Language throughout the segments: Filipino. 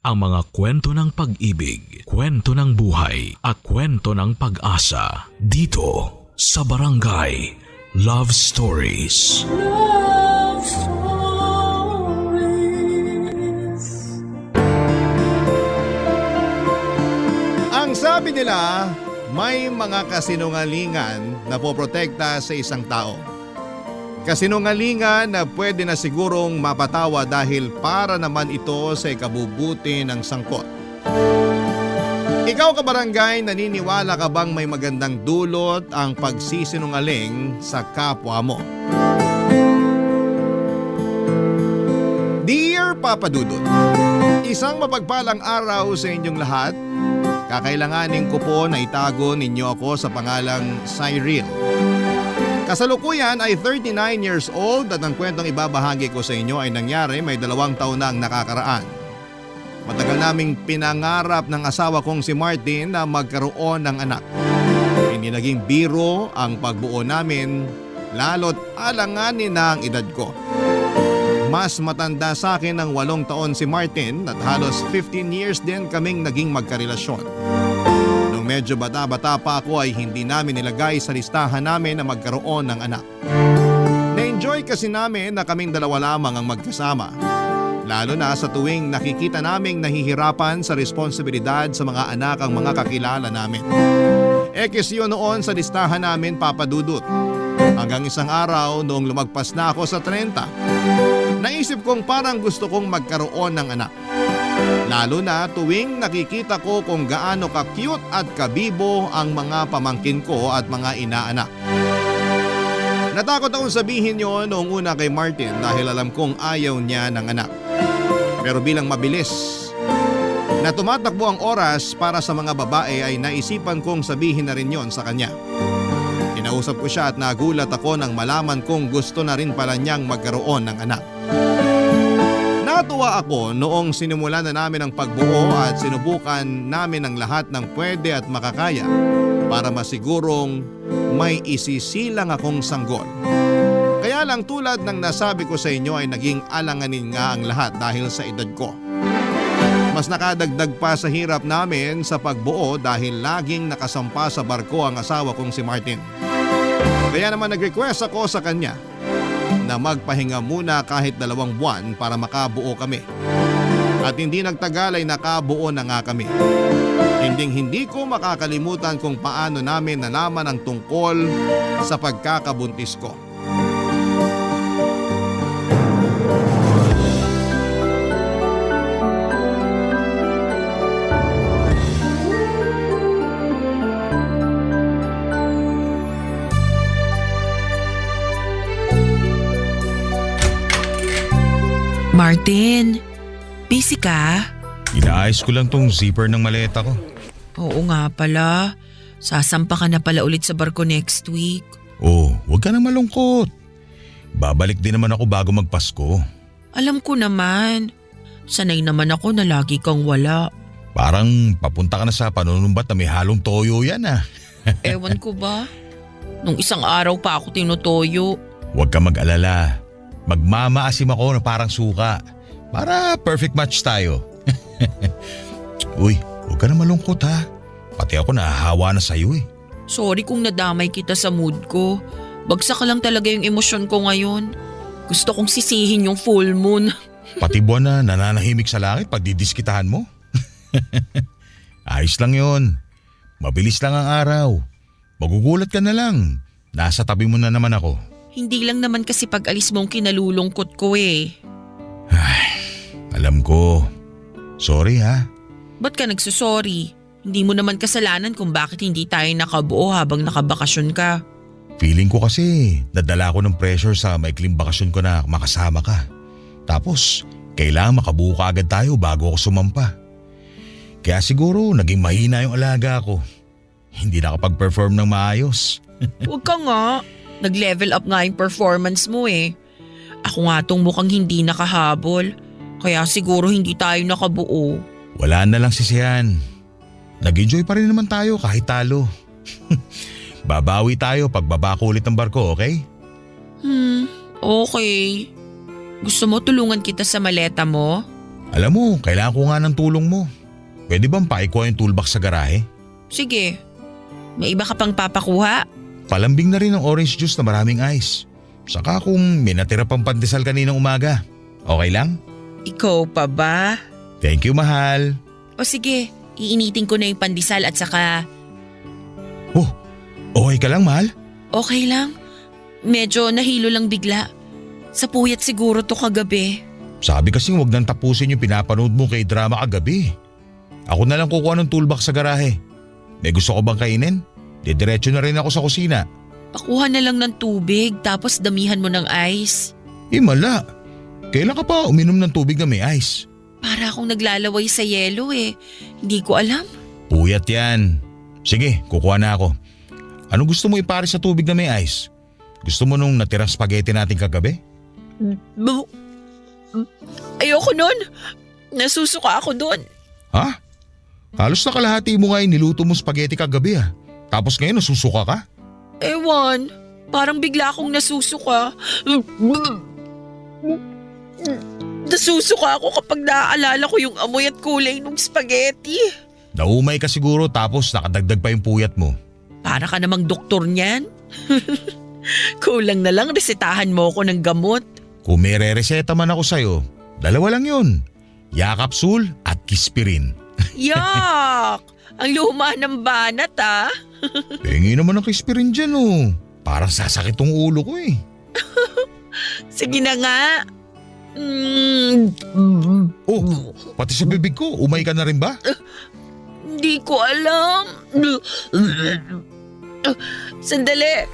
ang mga kwento ng pag-ibig, kwento ng buhay at kwento ng pag-asa dito sa Barangay Love Stories. Love Stories. Ang sabi nila, may mga kasinungalingan na poprotekta sa isang tao. Kasinungalingan na pwede na sigurong mapatawa dahil para naman ito sa ikabubuti ng sangkot. Ikaw kabarangay, naniniwala ka bang may magandang dulot ang pagsisinungaling sa kapwa mo? Dear Papa Dudut, isang mapagpalang araw sa inyong lahat. Kakailanganin ko po na itago ninyo ako sa pangalang Cyril. Kasalukuyan ay 39 years old at ang kwentong ibabahagi ko sa inyo ay nangyari may 2 taon na ang nakakaraan. Matagal naming pinangarap ng asawa kong si Martin na magkaroon ng anak. Hindi naging biro ang pagbuo namin, lalo't alanganin na ang edad ko. Mas matanda sa akin ng 8 taon si Martin at halos 15 years din kaming naging magkarelasyon. Nung medyo bata-bata pa ako ay hindi namin nilagay sa listahan namin na magkaroon ng anak. Na-enjoy kasi namin na kaming 2 lamang ang magkasama. Lalo na sa tuwing nakikita naming nahihirapan sa responsibilidad sa mga anak ang mga kakilala namin. Ekis yun noon sa listahan namin, Papa Dudut. Hanggang isang araw noong lumagpas na ako sa 30, naisip kong parang gusto kong magkaroon ng anak. Lalo na tuwing nakikita ko kung gaano ka-cute at kabibo ang mga pamangkin ko at mga inaanak. Natakot akong sabihin yon noong una kay Martin dahil alam kong ayaw niya ng anak. Pero bilang mabilis na tumatakbo ang oras para sa mga babae ay naisipan kong sabihin na rin yon sa kanya. Kinausap ko siya at nagulat ako nang malaman kong gusto na rin pala niyang magkaroon ng anak. Natuwa ako noong sinimulan na namin ang pagbuo at sinubukan namin ang lahat ng pwede at makakaya para masigurong may isisilang akong sanggol. Kaya lang tulad ng nasabi ko sa inyo ay naging alanganin nga ang lahat dahil sa edad ko. Mas nakadagdag pa sa hirap namin sa pagbuo dahil laging nakasampa sa barko ang asawa kong si Martin. Kaya naman nag-request ako sa kanya na magpahinga muna kahit 2 buwan para makabuo kami. At hindi nagtagal ay nakabuo na nga kami. Hindi ko makakalimutan kung paano namin nalaman ang tungkol sa pagkakabuntis ko. Martin, busy ka? Inaayos ko lang tong zipper ng maleta ko. Oo nga pala. Sasampa ka na pala ulit sa barko next week. Oh, huwag ka na malungkot. Babalik din naman ako bago magpasko. Alam ko naman. Sanay naman ako na lagi kang wala. Parang papunta ka na sa panunumbat na may halong toyo yan ah. Ewan ko ba? Nung isang araw pa ako tinutoyo. Huwag ka mag-alala. Magmamaasim ako na parang suka. Para perfect match tayo. Uy, huwag ka na malungkot ha. Pati ako nahahawa na sa'yo eh. Sorry kung nadamay kita sa mood ko. Bagsak lang talaga yung emosyon ko ngayon. Gusto kong sisihin yung full moon. Pati buwan na nananahimik sa langit pag didiskitahan mo. Ayos lang yon. Mabilis lang ang araw. Magugulat ka na lang. Nasa tabi mo na naman ako. Hindi lang naman kasi pag-alis mong kinalulungkot ko eh. Alam ko. Sorry ha. Ba't ka nagsusorry? Hindi mo naman kasalanan kung bakit hindi tayo nakabuo habang nakabakasyon ka. Feeling ko kasi nadala ko ng pressure sa maikling bakasyon ko na makasama ka. Tapos kailangan makabuo ka agad tayo bago ako sumampa. Kaya siguro naging mahina yung alaga ko. Hindi nakapag-perform ng maayos. Huwag ka nga. Nag-level up nga yung performance mo eh. Ako nga tong mukhang hindi nakahabol. Kaya siguro hindi tayo nakabuo. Wala na lang sisihan. Nag-enjoy pa rin naman tayo kahit talo. Babawi tayo pag babako ulit ng barko, okay? Okay. Gusto mo tulungan kita sa maleta mo? Alam mo, kailangan ko nga ng tulong mo. Pwede bang paikuha yung toolbox sa garahe? Sige. May iba ka pang papakuha? Palambing na rin ng orange juice na maraming ice. Saka kung may natira pang pandesal kaninang umaga. Okay lang? Ikaw pa ba? Thank you, mahal. O sige, iinitin ko na yung pandesal at saka… Oh, okay ka lang, mahal? Okay lang. Medyo nahilo lang bigla. Sa puyat siguro to kagabi. Sabi kasi huwag nang tapusin yung pinapanood mo kay drama kagabi. Ako na lang kukuha ng toolbox sa garahe. May gusto ko bang kainin? Didiretso na rin ako sa kusina. Pakuha na lang ng tubig tapos damihan mo ng ice. Mala. Kailan ka pa uminom ng tubig na may ice? Para akong naglalaway sa yelo eh. Hindi ko alam. Puyat yan. Sige, kukuha na ako. Ano gusto mo ipare sa tubig na may ice? Gusto mo nung natirang spaghetti natin kagabi? Ayoko nun. Nasusuka ako dun. Ha? Halos na kalahati mo nga yung niluto mo spaghetti kagabi ah. Tapos ngayon nasusuka ka? Ewan, parang bigla akong nasusuka. Nasusuka ako kapag naaalala ko yung amoy at kulay ng spaghetti. Naumay ka siguro tapos nakadagdag pa yung puyat mo. Para ka namang doktor niyan. Kulang na lang resetahan mo ako ng gamot. Kung may re-reseta man ako sa'yo, dalawa lang yun. Yakapsul at Kispirin. Yak! Ang luma ng banat ah. Pengi naman ang Kispirin dyan oh. Parang sasakit tong ulo ko eh. Sige na nga. Oh, pati sa bibig ko, umay ka na rin ba? Hindi ko alam. Sandali.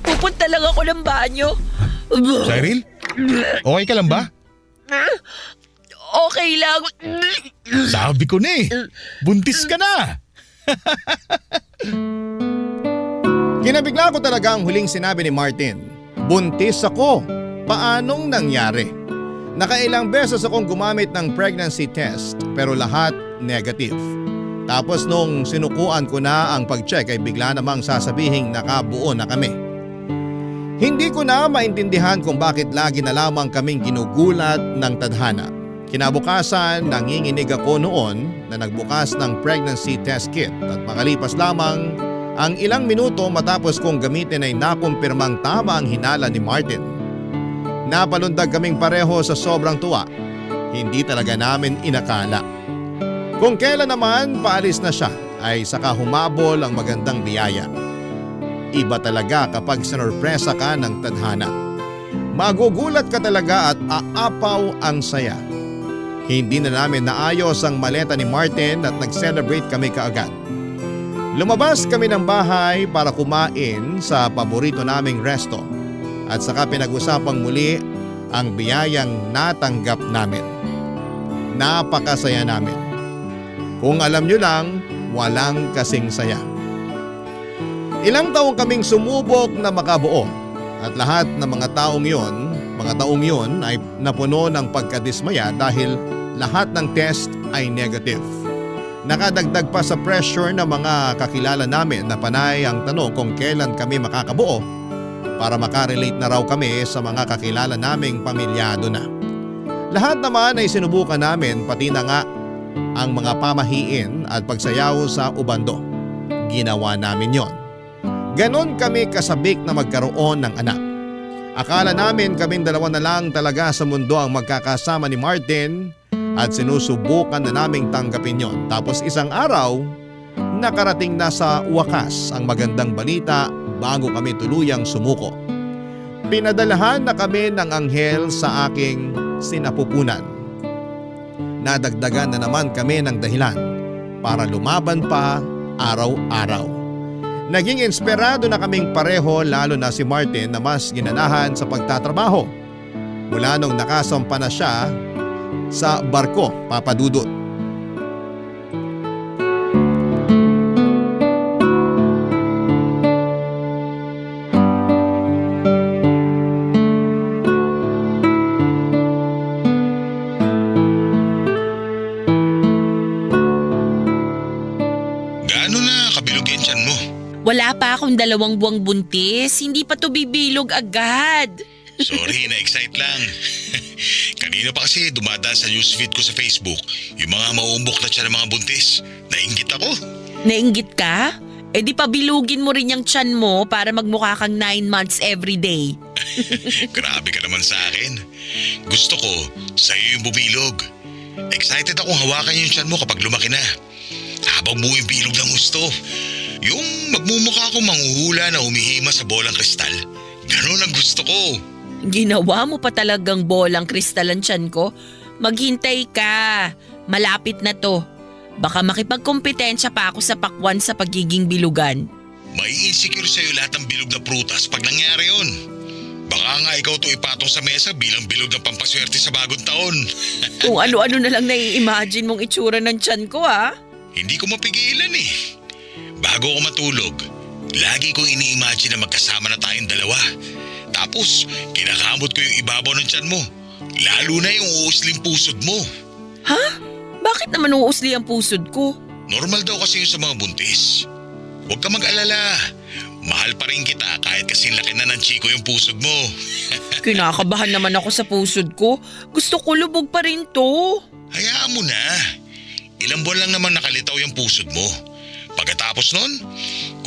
Pupunta lang ako ng banyo. Cyril? Okay ka lang ba? Okay lang. Sabi ko na eh. Buntis ka na. Kinabigla ko talaga ang huling sinabi ni Martin. Buntis ako. Paanong nangyari? Nakailang beses akong gumamit ng pregnancy test pero lahat negative. Tapos nung sinukuan ko na ang pag-check ay bigla namang sasabihing nakabuo na kami. Hindi ko na maintindihan kung bakit lagi na lamang kaming ginugulat ng tadhana. Kinabukasan, nanginginig ako noon na nagbukas ng pregnancy test kit at makalipas lamang ang ilang minuto matapos kong gamitin ay nakumpirmang tama ang hinala ni Martin. Napalundag kaming pareho sa sobrang tuwa. Hindi talaga namin inakala. Kung kailan naman paalis na siya ay saka humabol ang magandang biyaya. Iba talaga kapag sinurpresa ka ng tadhana. Magugulat ka talaga at aapaw ang saya. Hindi na namin naayos ang maleta ni Martin at nag-celebrate kami kaagad. Lumabas kami ng bahay para kumain sa paborito naming resto at saka pinag-usapang muli ang biyayang natanggap namin. Napakasaya namin. Kung alam nyo lang, walang kasing saya. Ilang taong kaming sumubok na makabuo at lahat ng mga taong yon ay napuno ng pagkadismaya dahil lahat ng test ay negative. Nakadagdag pa sa pressure ng mga kakilala namin na panay ang tanong kung kailan kami makakabuo para makarelate na raw kami sa mga kakilala naming pamilyado na. Lahat naman ay sinubukan namin pati na nga ang mga pamahiin at pagsayaw sa ubando. Ginawa namin yon. Ganon kami kasabik na magkaroon ng anak. Akala namin kaming dalawa na lang talaga sa mundo ang magkakasama ni Martin at sinusubukan na naming tanggapin yon. Tapos isang araw, nakarating na sa wakas ang magandang balita bago kami tuluyang sumuko. Pinadalahan na kami ng anghel sa aking sinapupunan. Nadagdagan na naman kami ng dahilan para lumaban pa araw-araw. Naging inspirado na kaming pareho lalo na si Martin na mas ginanahan sa pagtatrabaho. Mula nung nakasampa na siya sa barko, Papa Dudut. Gaano na kabilog yung tiyan mo? Wala pa akong 2 buwang buntis. Hindi pa to bibilog agad. Sorry, na-excite lang. Kanina pa kasi dumadaan sa newsfeed ko sa Facebook yung mga mauumbok na tiyan ng mga buntis. Nainggit ako. Nainggit ka? Eh di pabilugin mo rin yung tiyan mo para magmukha kang 9 months everyday. Grabe ka naman sa akin. Gusto ko, sa'yo yung bubilog. Excited akong hawakan yung tiyan mo kapag lumaki na. Habang bumibilog ng gusto. Yung magmumukha akong manghuhula na humihima sa bolang kristal. Ganun ang gusto ko. Ginawa mo pa talagang bolang kristal ang tiyan ko? Maghintay ka. Malapit na to. Baka makipagkompetensya pa ako sa pakwan sa pagiging bilugan. May insecure sa'yo lahat ng bilog na prutas pag nangyari yun. Baka nga ikaw to ipatong sa mesa bilang bilog na pampaswerte sa bagong taon. Kung ano-ano na lang nai-imagine mong itsura ng tiyan ko ha. Hindi ko mapigilan eh. Bago ako matulog, lagi kong ini-imagine na magkasama na tayong dalawa. Tapos, kinakamot ko yung ibabaw ng tiyan mo. Lalo na yung uusling pusod mo. Ha? Bakit naman uusli ang pusod ko? Normal daw kasi yun sa mga buntis. Huwag ka mag-alala. Mahal pa rin kita kahit kasing laki na ng chiko yung pusod mo. Kinakabahan naman ako sa pusod ko. Gusto ko lubog pa rin to. Hayaan mo na. Ilang buwan lang naman nakalitaw yung pusod mo. Pagkatapos nun,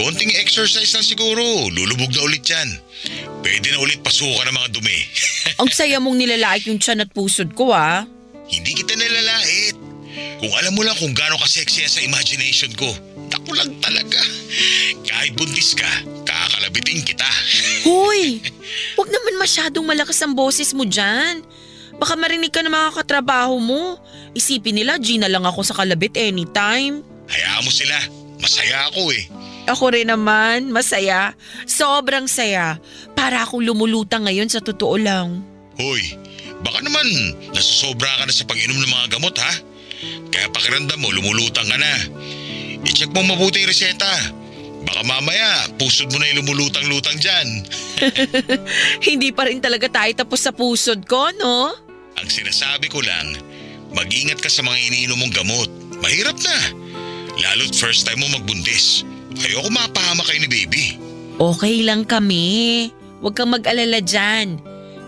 konting exercise lang siguro, lulubog na ulit yan. Pwede na ulit pasukan ng mga dumi. Ang saya mong nilalait yung tiyan at pusod ko ha. Hindi kita nilalait. Kung alam mo lang kung gaano ka-sexy yan sa imagination ko, naku lang talaga. Kahit buntis ka, kakalabitin kita. Hoy! Huwag naman masyadong malakas ang boses mo dyan. Baka marinig ka ng mga katrabaho mo. Isipin nila, Gina lang ako sa kalabit anytime. Hayaan mo sila. Masaya ako eh. Ako rin naman, masaya. Sobrang saya. Para akong lumulutang ngayon sa totoo lang. Hoy, baka naman nasusobra ka na sa pag-inom ng mga gamot ha? Kaya pakiramdam mo, lumulutang ka na. I-check mo mabuti yung reseta. Baka mamaya, pusod mo na yung lumulutang-lutang dyan. Hindi pa rin talaga tayo tapos sa pusod ko, no? Ang sinasabi ko lang, mag-ingat ka sa mga iniinom mong gamot. Mahirap na. Lalo't first time mo magbuntis. Ayoko mapahama kayo ni baby. Okay lang kami. Huwag kang mag-alala dyan.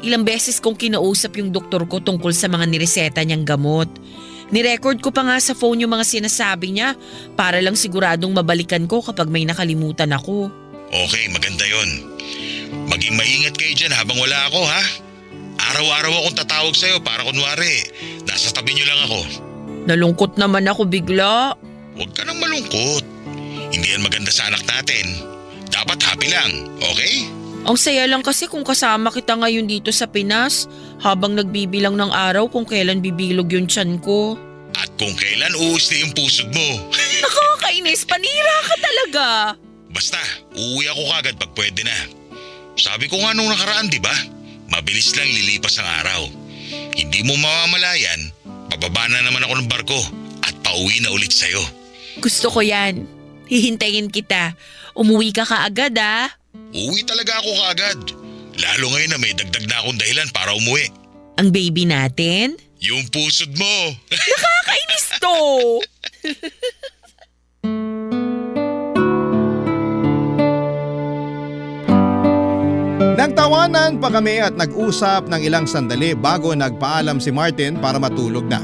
Ilang beses kong kinausap yung doktor ko tungkol sa mga nireseta niyang gamot. Nirecord ko pa nga sa phone yung mga sinasabi niya para lang siguradong mabalikan ko kapag may nakalimutan ako. Okay, maganda yon. Maging maingat kayo dyan habang wala ako ha. Araw-araw akong tatawag sa'yo para kunwari, nasa tabi niyo lang ako. Nalungkot naman ako bigla. Huwag ka nang malungkot. Hindi yan maganda sa anak natin. Dapat happy lang, okay? Ang saya lang kasi kung kasama kita ngayon dito sa Pinas habang nagbibilang ng araw kung kailan bibilog yung tiyan ko. At kung kailan uusli yung pusod mo. Nakakainis, panira ka talaga. Basta, uuwi ako kagad pag pwede na. Sabi ko nga nung nakaraan, di ba? Mabilis lang lilipas ang araw. Hindi mo mamamalayan, bababa na naman ako ng barko at pauwi na ulit sa'yo. Gusto ko yan. Hihintayin kita. Umuwi ka kaagad ah. Uuwi talaga ako kaagad. Lalo ngayon na may dagdag na akong dahilan para umuwi. Ang baby natin? Yung pusod mo. Nakakainis to. Nagtawanan pa kami at nag-usap ng ilang sandali bago nagpaalam si Martin para matulog na.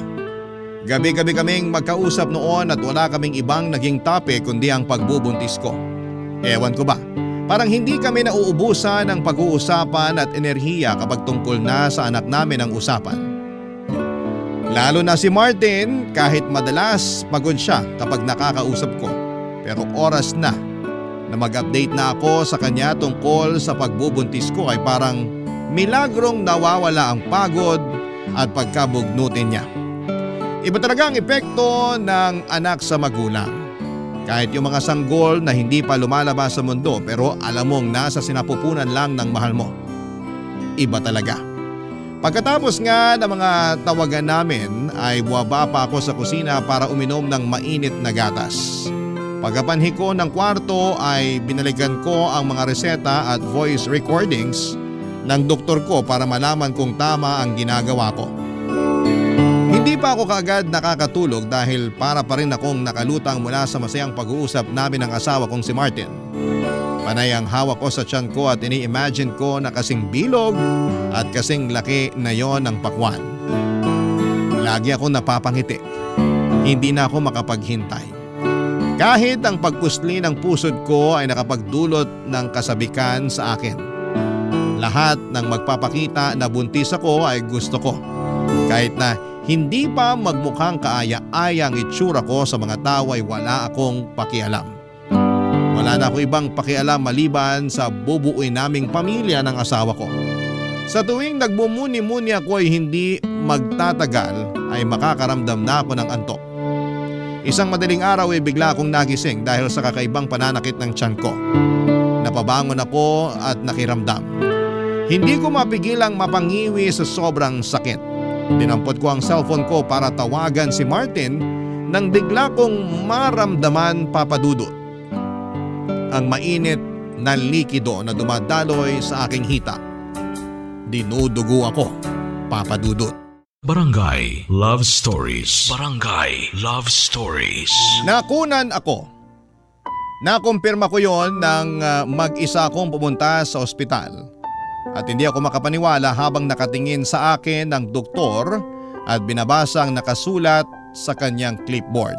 Gabi-gabi kaming magkausap noon at wala kaming ibang naging topic kundi ang pagbubuntis ko. Ewan ko ba, parang hindi kami nauubusan ng pag-uusapan at enerhiya kapag tungkol na sa anak namin ang usapan. Lalo na si Martin, kahit madalas pagod siya kapag nakakausap ko. Pero oras na mag-update na ako sa kanya tungkol sa pagbubuntis ko ay parang milagrong nawawala ang pagod at pagkabugnutin niya. Iba talaga ang epekto ng anak sa magulang. Kahit yung mga sanggol na hindi pa lumalabas sa mundo pero alam mong nasa sinapupunan lang ng mahal mo. Iba talaga. Pagkatapos nga ng mga tawagan namin ay buwaba pa ako sa kusina para uminom ng mainit na gatas. Pagkapanhi ko ng kwarto ay binalikan ko ang mga reseta at voice recordings ng doktor ko para malaman kung tama ang ginagawa ko. Hindi pa ako kaagad nakakatulog dahil para pa rin akong nakalutang mula sa masayang pag-uusap namin ng asawa kong si Martin. Panay ang hawak ko sa tiyan ko at ini-imagine ko na kasing bilog at kasing laki na yon ng pakwan. Lagi ako napapangiti. Hindi na ako makapaghintay. Kahit ang pagpusli ng pusod ko ay nakapagdulot ng kasabikan sa akin. Lahat ng magpapakita na buntis ako ay gusto ko. Kahit na hindi pa magmukhang kaaya-aya ang itsura ko sa mga tao ay wala akong pakialam. Wala na ako ibang pakialam maliban sa bubuuin naming pamilya ng asawa ko. Sa tuwing nagbumuni-muni ako ay hindi magtatagal ay makakaramdam na ako ng antok. Isang madaling araw ay bigla akong nagising dahil sa kakaibang pananakit ng tiyan ko. Napabangon ako at nakiramdam. Hindi ko mapigilang mapangiwi sa sobrang sakit. Dinampot ko ang cellphone ko para tawagan si Martin nang bigla kong maramdaman, Papa Dudut, ang mainit na likido na dumadaloy sa aking hita. Dinudugo ako, Papa Dudut. Barangay Love Stories. Barangay Love Stories. Nakunan ako. Nakumpirma ko yon nang mag-isa akong pumunta sa ospital. At hindi ako makapaniwala habang nakatingin sa akin ng doktor at binabasa ang nakasulat sa kanyang clipboard.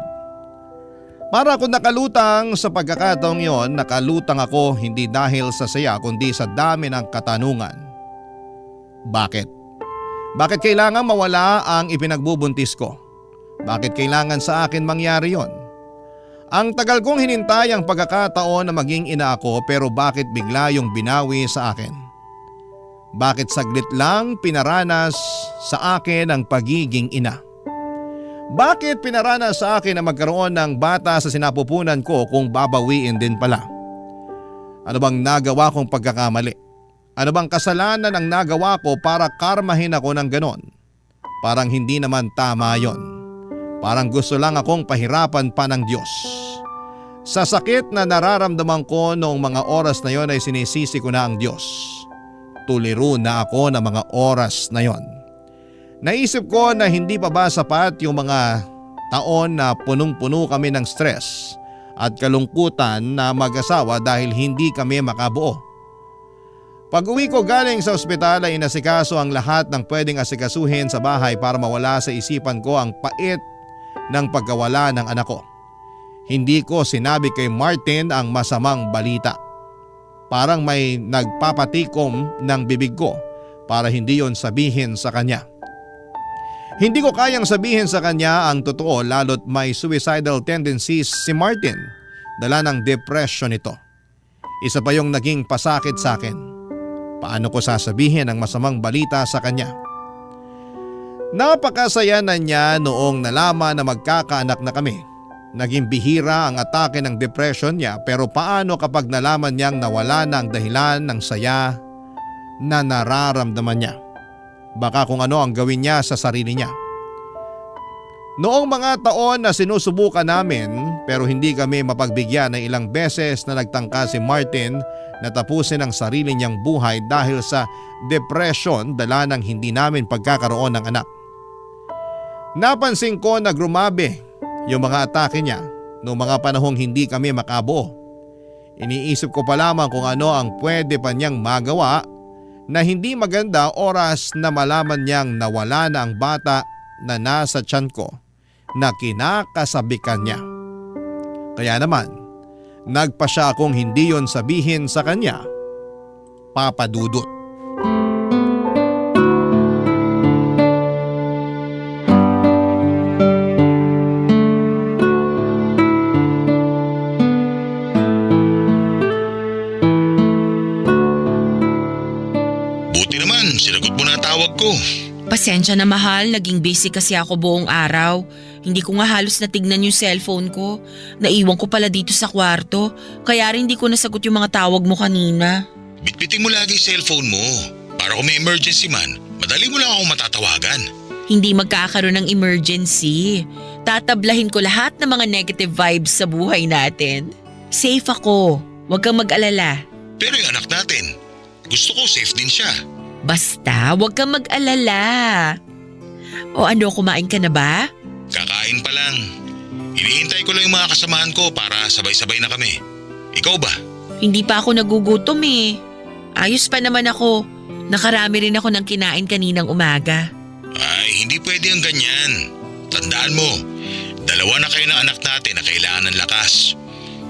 Para ako nakalutang sa pagkakataong yon, nakalutang ako hindi dahil sa saya kundi sa dami ng katanungan. Bakit? Bakit kailangan mawala ang ipinagbubuntis ko? Bakit kailangan sa akin mangyari yon? Ang tagal kong hinintay ang pagkakataon na maging ina ako pero bakit bigla yung binawi sa akin? Bakit saglit lang pinaranas sa akin ang pagiging ina? Bakit pinaranas sa akin na magkaroon ng bata sa sinapupunan ko kung babawiin din pala? Ano bang nagawa kong pagkakamali? Ano bang kasalanan ang nagawa ko para karmahin ako ng ganon? Parang hindi naman tama yon. Parang gusto lang akong pahirapan pa ng Diyos. Sa sakit na nararamdaman ko noong mga oras na yon ay sinisisi ko na ang Diyos. Tuliro na ako ng mga oras na yon. Naisip ko na hindi pa ba sapat yung mga taon na punong-puno kami ng stress at kalungkutan na mag-asawa dahil hindi kami makabuo. Pag-uwi ko galing sa ospital ay inasikaso ang lahat ng pwedeng asikasuhin sa bahay para mawala sa isipan ko ang pait ng pagkawala ng anak ko. Hindi ko sinabi kay Martin ang masamang balita. Parang may nagpapatikom ng bibig ko para hindi yon sabihin sa kanya. Hindi ko kayang sabihin sa kanya ang totoo lalo't may suicidal tendencies si Martin. Dala ng depression ito. Isa pa yung naging pasakit sa akin. Paano ko sasabihin ang masamang balita sa kanya? Napakasaya na niya noong nalaman na magkakaanak na kami. Naging bihira ang atake ng depression niya pero paano kapag nalaman niyang nawala na ang dahilan ng saya na nararamdaman niya? Baka kung ano ang gawin niya sa sarili niya. Noong mga taon na sinusubukan namin pero hindi kami mapagbigyan ng ilang beses na nagtangka si Martin na tapusin ang sarili niyang buhay dahil sa depression dala ng hindi namin pagkakaroon ng anak. Napansin ko na grumabe yung mga atake niya noong mga panahong hindi kami makabuo. Iniisip ko pa lamang kung ano ang pwede pa niyang magawa na hindi maganda oras na malaman niyang nawala na ang bata na nasa tiyan ko na kinakasabikan niya. Kaya naman, nagpasya akong hindi yon sabihin sa kanya, Papa Dudut. Buti naman, sinagot mo na tawag ko. Pasensya na mahal, naging busy kasi ako buong araw. Hindi ko nga halos natignan yung cellphone ko. Naiwan ko pala dito sa kwarto, kaya rin hindi ko nasagot yung mga tawag mo kanina. Bitbitin mo lagi cellphone mo. Para kung may emergency man, madali mo lang akong matatawagan. Hindi magkakaroon ng emergency. Tatablahin ko lahat ng mga negative vibes sa buhay natin. Safe ako, huwag kang mag-alala. Pero yung anak natin, gusto ko safe din siya. Basta, huwag kang mag-alala. O ano, kumain ka na ba? Kakain pa lang. Hinihintay ko lang yung mga kasamahan ko para sabay-sabay na kami. Ikaw ba? Hindi pa ako nagugutom eh. Ayos pa naman ako. Nakarami rin ako ng kinain kaninang umaga. Ay, Hindi pwede ang ganyan. Tandaan mo, dalawa na kayo ng anak natin na kailangan ng lakas.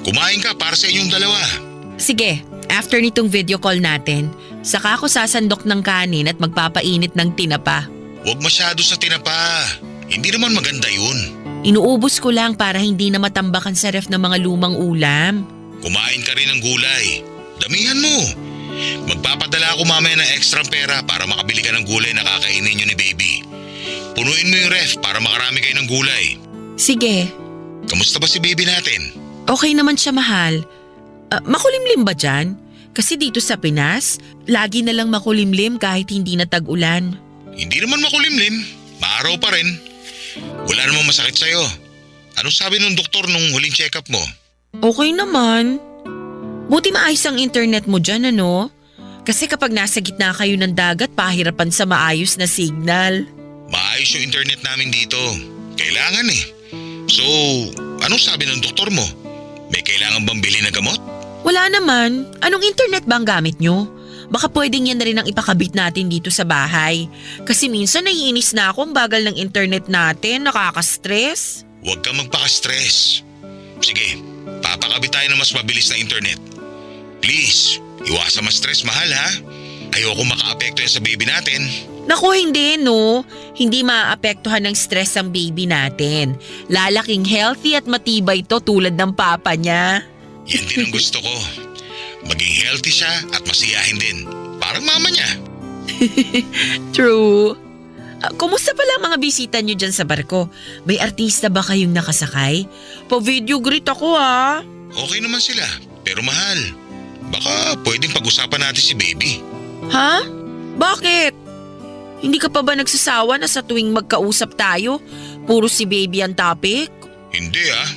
Kumain ka para sa inyong dalawa. Sige, after nitong video call natin, saka ako sasandok ng kanin at magpapainit ng tinapa. Huwag masyado sa tinapa. Hindi naman maganda yun. Inuubos ko lang para hindi na matambakan sa ref ng mga lumang ulam. Kumain ka rin ng gulay. Damihan mo. Magpapadala ako mamaya ng extra pera para makabili ka ng gulay na kakainin nyo ni baby. Punuin mo yung ref para makarami kayo ng gulay. Sige, Kamusta ba si baby natin? okay naman siya mahal. Makulimlim ba dyan? Kasi dito sa Pinas, lagi na lang makulimlim kahit hindi na tag-ulan. Hindi naman makulimlim. Maaraw pa rin. Wala namang masakit sa'yo. Anong sabi ng doktor nung huling check-up mo? Okay naman. Buti maayos ang internet mo dyan, ano? Kasi kapag nasa gitna kayo ng dagat, pahirapan sa maayos na signal. Maayos yung internet namin dito. Kailangan eh. So, anong sabi ng doktor mo? May kailangan bang bilhin na gamot? Wala naman. Anong internet ba ang gamit nyo? Baka pwedeng yan na rin ang ipakabit natin dito sa bahay. Kasi minsan naiinis na ako ang bagal ng internet natin, nakaka-stress. Huwag kang magpaka-stress. Sige, papakabit tayo ng mas mabilis na internet. Please, iwasan ma-stress, mahal ha? Ayoko maka-apekto yan sa baby natin. Naku, hindi no. Hindi maaapektuhan ng stress ang baby natin. Lalaking healthy at matibay to tulad ng papa niya. Yan din ang gusto ko. Maging healthy siya at masiyahin din. Parang mama niya. True. Kumusta pala ang mga bisita niyo dyan sa barko? May artista ba kayong nakasakay? Pa-video greet ako ha. Okay naman sila, pero mahal. Baka pwedeng pag-usapan natin si baby. Ha? Bakit? Hindi ka pa ba nagsasawa na sa tuwing magkausap tayo, puro si baby ang topic? Hindi ah.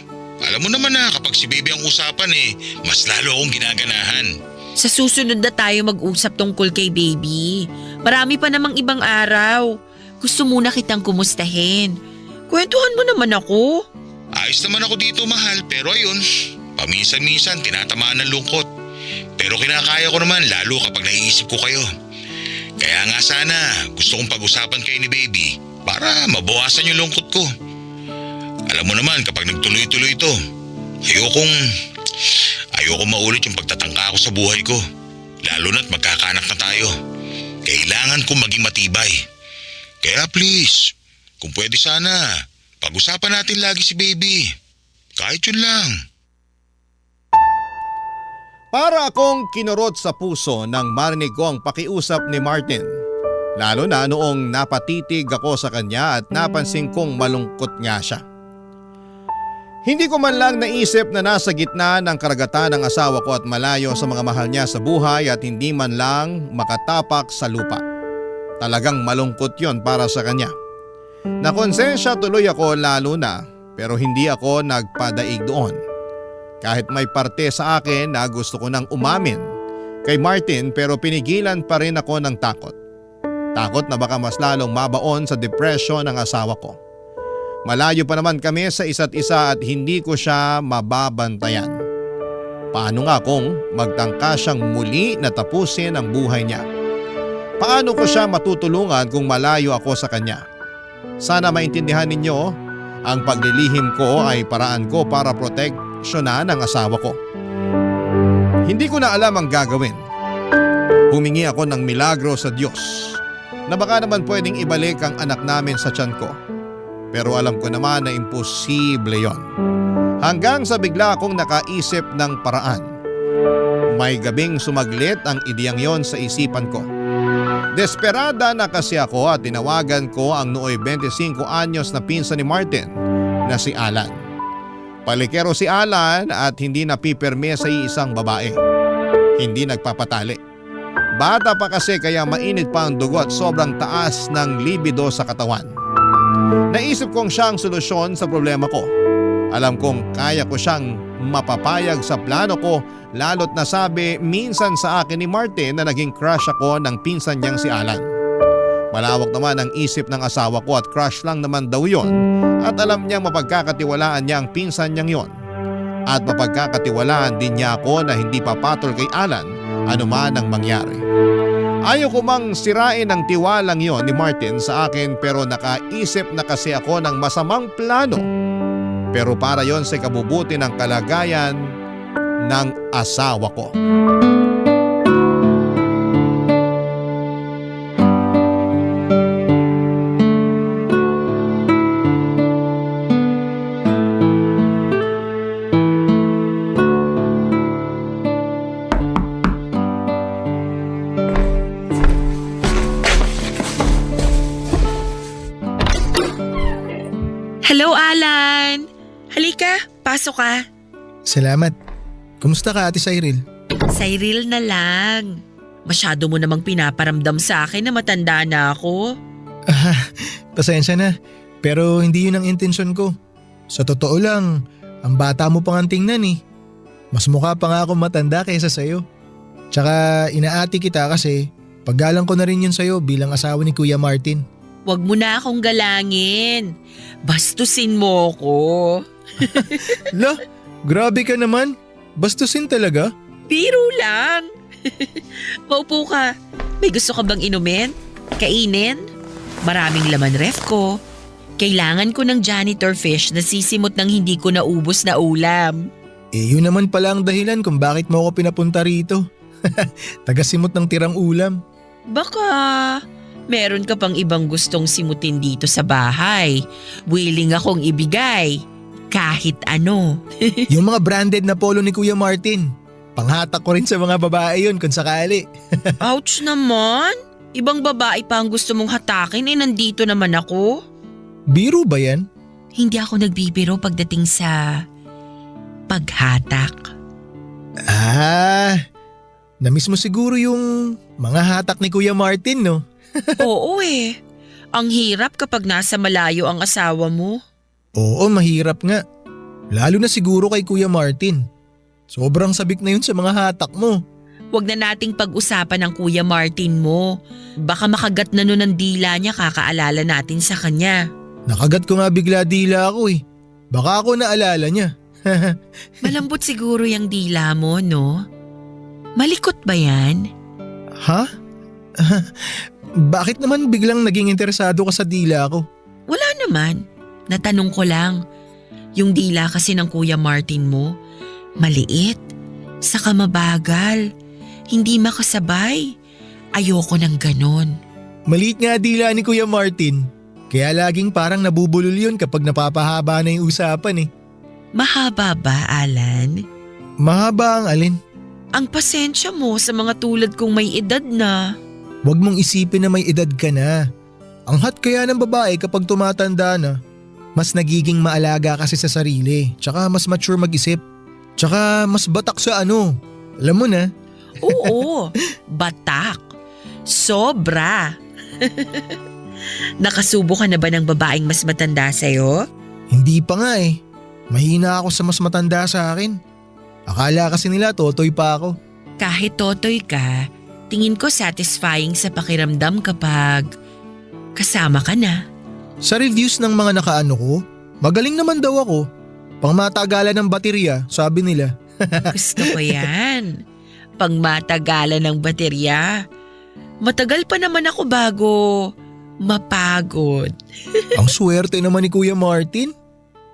Alam mo naman na kapag si baby ang usapan mas lalo akong ginaganahan. Sa susunod na tayo mag-usap tungkol kay baby. Marami pa namang ibang araw. Gusto muna kitang kumustahin. Kwentuhan mo naman ako. Ayos naman ako dito, mahal, pero ayun, paminsan-minsan tinatamaan ng lungkot. Pero kinakaya ko naman lalo kapag naiisip ko kayo. Kaya nga sana gusto kong pag-usapan kayo ni baby para mabawasan yung lungkot ko. Alam mo naman kapag nagtuloy-tuloy ito, ayoko maulit yung pagtatangka ko sa buhay ko. Lalo na't magkakaanak na tayo. Kailangan kong maging matibay. Kaya please, kung pwede sana, pag-usapan natin lagi si baby. Kahit yun lang. Para akong kinurot sa puso nang marinig ko ang pakiusap ni Martin. Lalo na noong napatitig ako sa kanya at napansin kong malungkot nga siya. Hindi ko man lang naisip na nasa gitna ng karagatan ng asawa ko at malayo sa mga mahal niya sa buhay at hindi man lang makatapak sa lupa. Talagang malungkot yon para sa kanya. Nakonsensya tuloy ako lalo na pero hindi ako nagpadaig doon. Kahit may parte sa akin na gusto ko nang umamin kay Martin pero pinigilan pa rin ako ng takot. Takot na baka mas lalong mabaon sa depression ng asawa ko. Malayo pa naman kami sa isa't isa at hindi ko siya mababantayan. Paano nga kung magtangka siyang muli na tapusin ang buhay niya? Paano ko siya matutulungan kung malayo ako sa kanya? Sana maintindihan ninyo, ang paglilihim ko ay paraan ko para proteksyonan ang asawa ko. Hindi ko na alam ang gagawin. Humingi ako ng milagro sa Diyos na baka naman pwedeng ibalik ang anak namin sa tiyan ko. Pero alam ko naman na imposible yon. Hanggang sa bigla akong nakaisip ng paraan. May gabing sumaglit ang ideyang yon sa isipan ko. Desperada na kasi ako at tinawagan ko ang nooy 25 anyos na pinsan ni Martin na si Alan. Palikero si Alan at hindi napipirme sa isang babae. Hindi nagpapatali. Bata pa kasi kaya mainit pa ang dugo at sobrang taas ng libido sa katawan. Naisip kong siya ang solusyon sa problema ko. Alam kong kaya ko siyang mapapayag sa plano ko lalo't nasabi minsan sa akin ni Martin na naging crush ako ng pinsan niyang si Alan. Malawak naman ang isip ng asawa ko at crush lang naman daw yon at alam niyang mapagkakatiwalaan niya ang pinsan niyang yon. At mapagkakatiwalaan din niya ako na hindi papatol kay Alan anuman ang mangyari. Ayaw ko mang sirain ang tiwalang yon ni Martin sa akin pero nakaisip na kasi ako ng masamang plano. Pero para yon sa kabubuti ng kalagayan ng asawa ko. Hello, Alan! Halika, pasok ka. Salamat. Kumusta ka, Ate Cyril? Cyril na lang. Masyado mo namang pinaparamdam sa akin na matanda na ako. Pasensya na. Pero hindi yun ang intensyon ko. Sa totoo lang, ang bata mo pang ang tingnan eh. Mas mukha pa nga akong matanda kaysa sa'yo. Tsaka inaati kita kasi paggalang ko na rin yun sa'yo bilang asawa ni Kuya Martin. Huwag mo na akong galangin. Bastusin mo ko. La, grabe ka naman. Bastusin talaga? Biro lang. Maupo ka. May gusto ka bang inumin? Kainin? Maraming laman ref ko. Kailangan ko ng janitor fish na sisimot ng hindi ko naubos na ulam. Yun naman pala ang dahilan kung bakit mo ako pinapunta rito. Tagasimot ng tirang ulam. Baka meron ka pang ibang gustong simutin dito sa bahay. Willing akong ibigay. Kahit ano. Yung mga branded na polo ni Kuya Martin. Panghatak ko rin sa mga babae yun kung sakali. Ouch naman. Ibang babae pa ang gusto mong hatakin nandito naman ako. Biro ba yan? Hindi ako nagbibiro pagdating sa paghatak. Namiss mo siguro yung mga hatak ni Kuya Martin, no? Oo eh. Ang hirap kapag nasa malayo ang asawa mo. Oo, mahirap nga. Lalo na siguro kay Kuya Martin. Sobrang sabik na yun sa mga hatak mo. Huwag na nating pag-usapan ng Kuya Martin mo. Baka makagat na nun ang dila niya kakaalala natin sa kanya. Nakagat ko nga bigla dila ako eh. Baka ako naalala niya. Malambot siguro yung dila mo, no? Malikot ba yan? Ha? Bakit naman biglang naging interesado ka sa dila ko? Wala naman. Natanong ko lang. Yung dila kasi ng Kuya Martin mo, maliit, saka mabagal, hindi makasabay. Ayoko ng ganon. Maliit nga dila ni Kuya Martin. Kaya laging parang nabubulol yun kapag napapahaba na yung usapan eh. Mahaba ba, Alan? Mahaba ang alin? Ang pasensya mo sa mga tulad kong may edad na. Huwag mong isipin na may edad ka na. Ang hot kaya ng babae kapag tumatanda na. Mas nagiging maalaga kasi sa sarili. Tsaka mas mature mag-isip. Tsaka mas batak sa ano. Alam mo na. Oo, batak. Sobra. Nakasubo ka na ba ng babaeng mas matanda sa'yo? Hindi pa nga eh. Mahina ako sa mas matanda sa akin. Akala kasi nila totoy pa ako. Kahit totoy ka, tingin ko satisfying sa pakiramdam kapag kasama ka na. Sa reviews ng mga nakaano ko, magaling naman daw ako. Pangmatagalan ng baterya, sabi nila. Gusto ko yan. Pangmatagalan ng baterya. Matagal pa naman ako bago mapagod. Ang swerte naman ni Kuya Martin.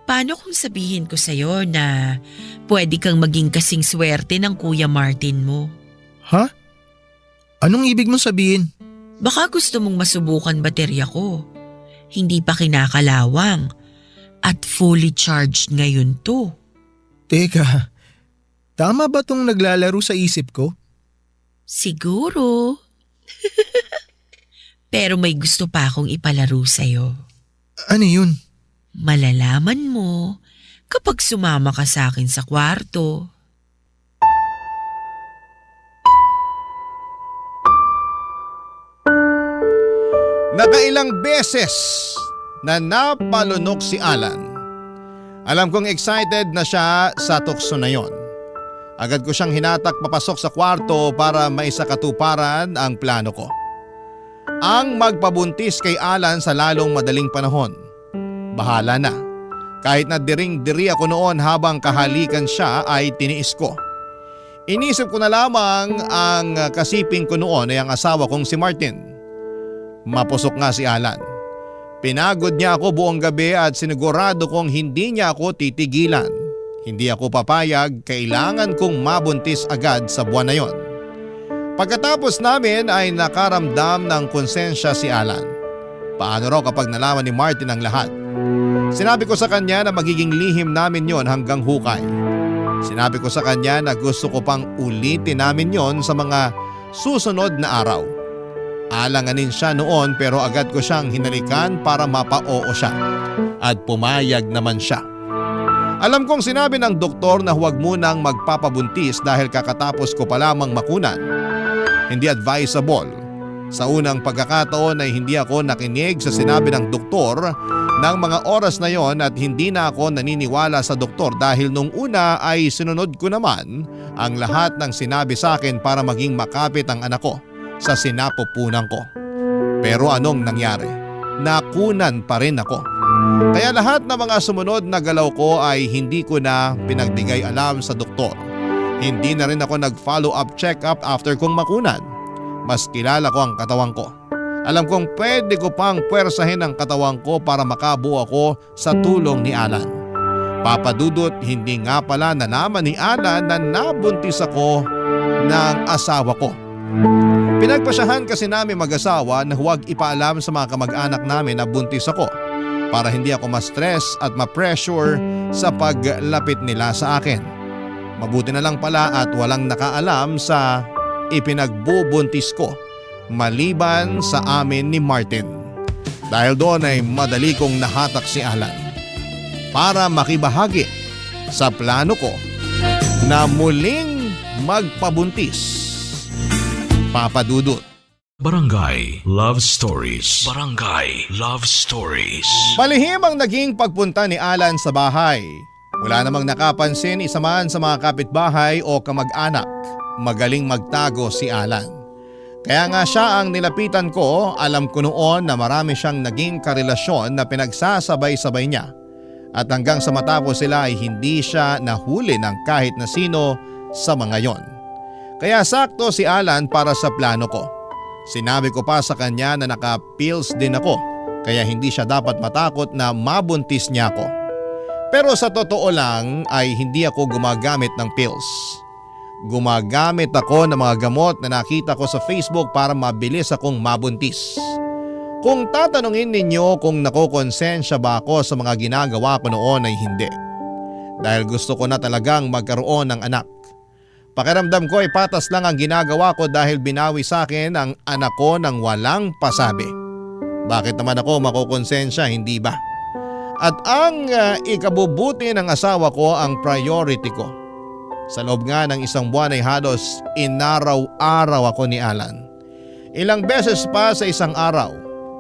Paano kung sabihin ko sa'yo na pwede kang maging kasing swerte ng Kuya Martin mo? Ha? Anong ibig mong sabihin? Baka gusto mong masubukan baterya ko. Hindi pa kinakalawang at fully charged ngayon to. Teka, tama ba tong naglalaro sa isip ko? Siguro. Pero may gusto pa akong ipalaro sa'yo. Ano yun? Malalaman mo kapag sumama ka sa akin sa kwarto. Nakailang beses na napalunok si Alan. Alam kong excited na siya sa tukso na yon. Agad ko siyang hinatak papasok sa kwarto para maisakatuparan ang plano ko. Ang magpabuntis kay Alan sa lalong madaling panahon. Bahala na. Kahit na diring-diri ako noon habang kahalikan siya ay tiniis ko. Inisip ko na lamang ang kasiping ko noon ay ang asawa kong si Martin. Mapusok nga si Alan. Pinagod niya ako buong gabi at sinigurado kong hindi niya ako titigilan. Hindi ako papayag, kailangan kong mabuntis agad sa buwan na yon. Pagkatapos namin ay nakaramdam ng konsensya si Alan. Paano raw kapag nalaman ni Martin ang lahat? Sinabi ko sa kanya na magiging lihim namin yon hanggang hukay. Sinabi ko sa kanya na gusto ko pang ulitin namin yon sa mga susunod na araw. Alanganin siya noon pero agad ko siyang hinalikan para mapa-oo siya. At pumayag naman siya. Alam kong sinabi ng doktor na huwag munang magpapabuntis dahil kakatapos ko pa lamang makunan. Hindi advisable. Sa unang pagkakataon ay hindi ako nakinig sa sinabi ng doktor ng mga oras na yon at hindi na ako naniniwala sa doktor dahil nung una ay sinunod ko naman ang lahat ng sinabi sa akin para maging makapit ang anak ko sa sinapupunan ko. Pero anong nangyari? Nakunan pa rin ako. Kaya lahat ng mga sumunod na galaw ko ay hindi ko na pinagbigay alam sa doktor. Hindi na rin ako nag-follow up check-up after kong makunan. Mas kilala ko ang katawan ko. Alam kong pwede ko pang puwersahin ang katawan ko para makabuo ako sa tulong ni Alan. Papadudot, hindi nga pala nalaman ni Alan na nabuntis ako ng asawa ko. Pinagpasyahan kasi namin mag-asawa na huwag ipaalam sa mga kamag-anak namin na buntis ako para hindi ako ma-stress at ma-pressure sa paglapit nila sa akin. Mabuti na lang pala at walang nakaalam sa ipinagbubuntis ko maliban sa amin ni Martin. Dahil doon ay madali kong nahatak si Alan para makibahagi sa plano ko na muling magpabuntis. Papadudot. Barangay Love Stories. Barangay Love Stories. Palihim ang naging pagpunta ni Alan sa bahay. Wala namang nakapansin isa man sa mga kapitbahay o kamag-anak. Magaling magtago si Alan. Kaya nga siya ang nilapitan ko, alam ko noon na marami siyang naging karelasyon na pinagsasabay-sabay niya. At hanggang sa matapos sila ay hindi siya nahuli ng kahit na sino sa mga yon. Kaya sakto si Alan para sa plano ko. Sinabi ko pa sa kanya na naka-pills din ako, kaya hindi siya dapat matakot na mabuntis niya ako. Pero sa totoo lang ay hindi ako gumagamit ng pills. Gumagamit ako ng mga gamot na nakita ko sa Facebook para mabilis akong mabuntis. Kung tatanungin ninyo kung nakokonsensya ba ako sa mga ginagawa ko noon ay hindi. Dahil gusto ko na talagang magkaroon ng anak. Pakiramdam ko ay patas lang ang ginagawa ko dahil binawi sa akin ang anak ko ng walang pasabi. Bakit naman ako makokonsensya, hindi ba? At ang ikabubuti ng asawa ko ang priority ko. Sa loob nga ng isang buwan ay halos inaraw-araw ako ni Alan. Ilang beses pa sa isang araw,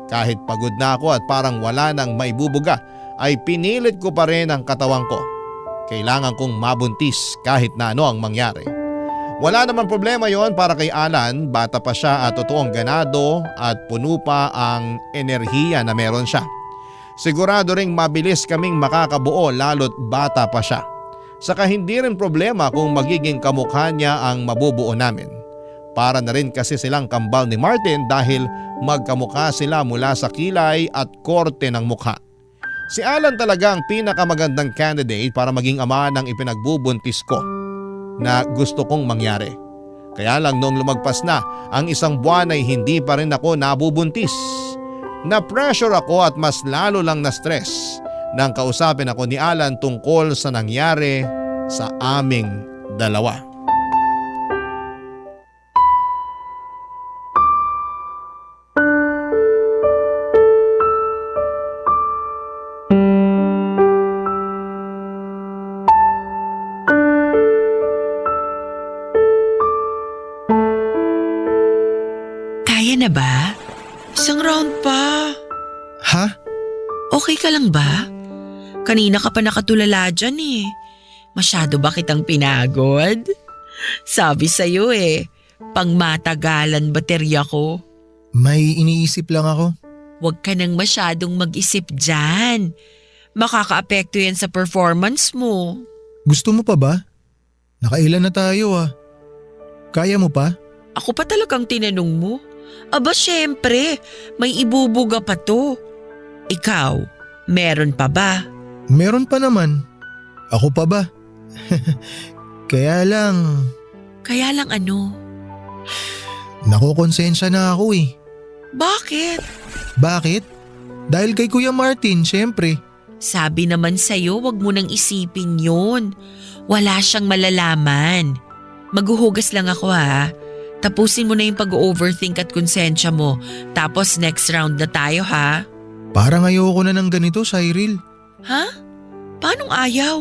kahit pagod na ako at parang wala nang maibubuga, ay pinilit ko pa rin ang katawan ko. Kailangan kong mabuntis kahit na ano ang mangyari. Wala naman problema yon para kay Alan, bata pa siya at totoong ganado at puno pa ang enerhiya na meron siya. Sigurado ring mabilis kaming makakabuo lalo't bata pa siya. Saka hindi rin problema kung magiging kamukha niya ang mabubuo namin. Para na rin kasi silang kambal ni Martin dahil magkamukha sila mula sa kilay at korte ng mukha. Si Alan talaga ang pinakamagandang candidate para maging ama ng ipinagbubuntis ko na gusto kong mangyari. Kaya lang noong lumagpas na ang isang buwan ay hindi pa rin ako nabubuntis. Na-pressure ako at mas lalo lang na-stress nang kausapin ako ni Alan tungkol sa nangyari sa aming dalawa. Kaya na ba? Isang round pa. Ha? Okay ka lang ba? Kanina ka pa nakatulala dyan eh. Masyado ba kitang pinagod? Sabi sa'yo pang matagalan baterya ko. May iniisip lang ako. Huwag ka nang masyadong mag-isip dyan. Makakaapekto yan sa performance mo. Gusto mo pa ba? Nakailan na tayo ah. Kaya mo pa? Ako pa talagang tinanong mo? Aba syempre, may ibubuga pa to. Ikaw, meron pa ba? Meron pa naman. Ako pa ba? Kaya lang, Kaya lang ano? nakokonsensya na ako eh. Bakit? Bakit? Dahil kay Kuya Martin, syempre. Sabi naman sa'yo, wag mo nang isipin yun. Wala siyang malalaman. Maghuhugas lang ako ha. Tapusin mo na yung pag-overthink at konsensya mo. Tapos next round na tayo ha. Parang ayoko na ng ganito, Cyril. Ha? Paanong ayaw?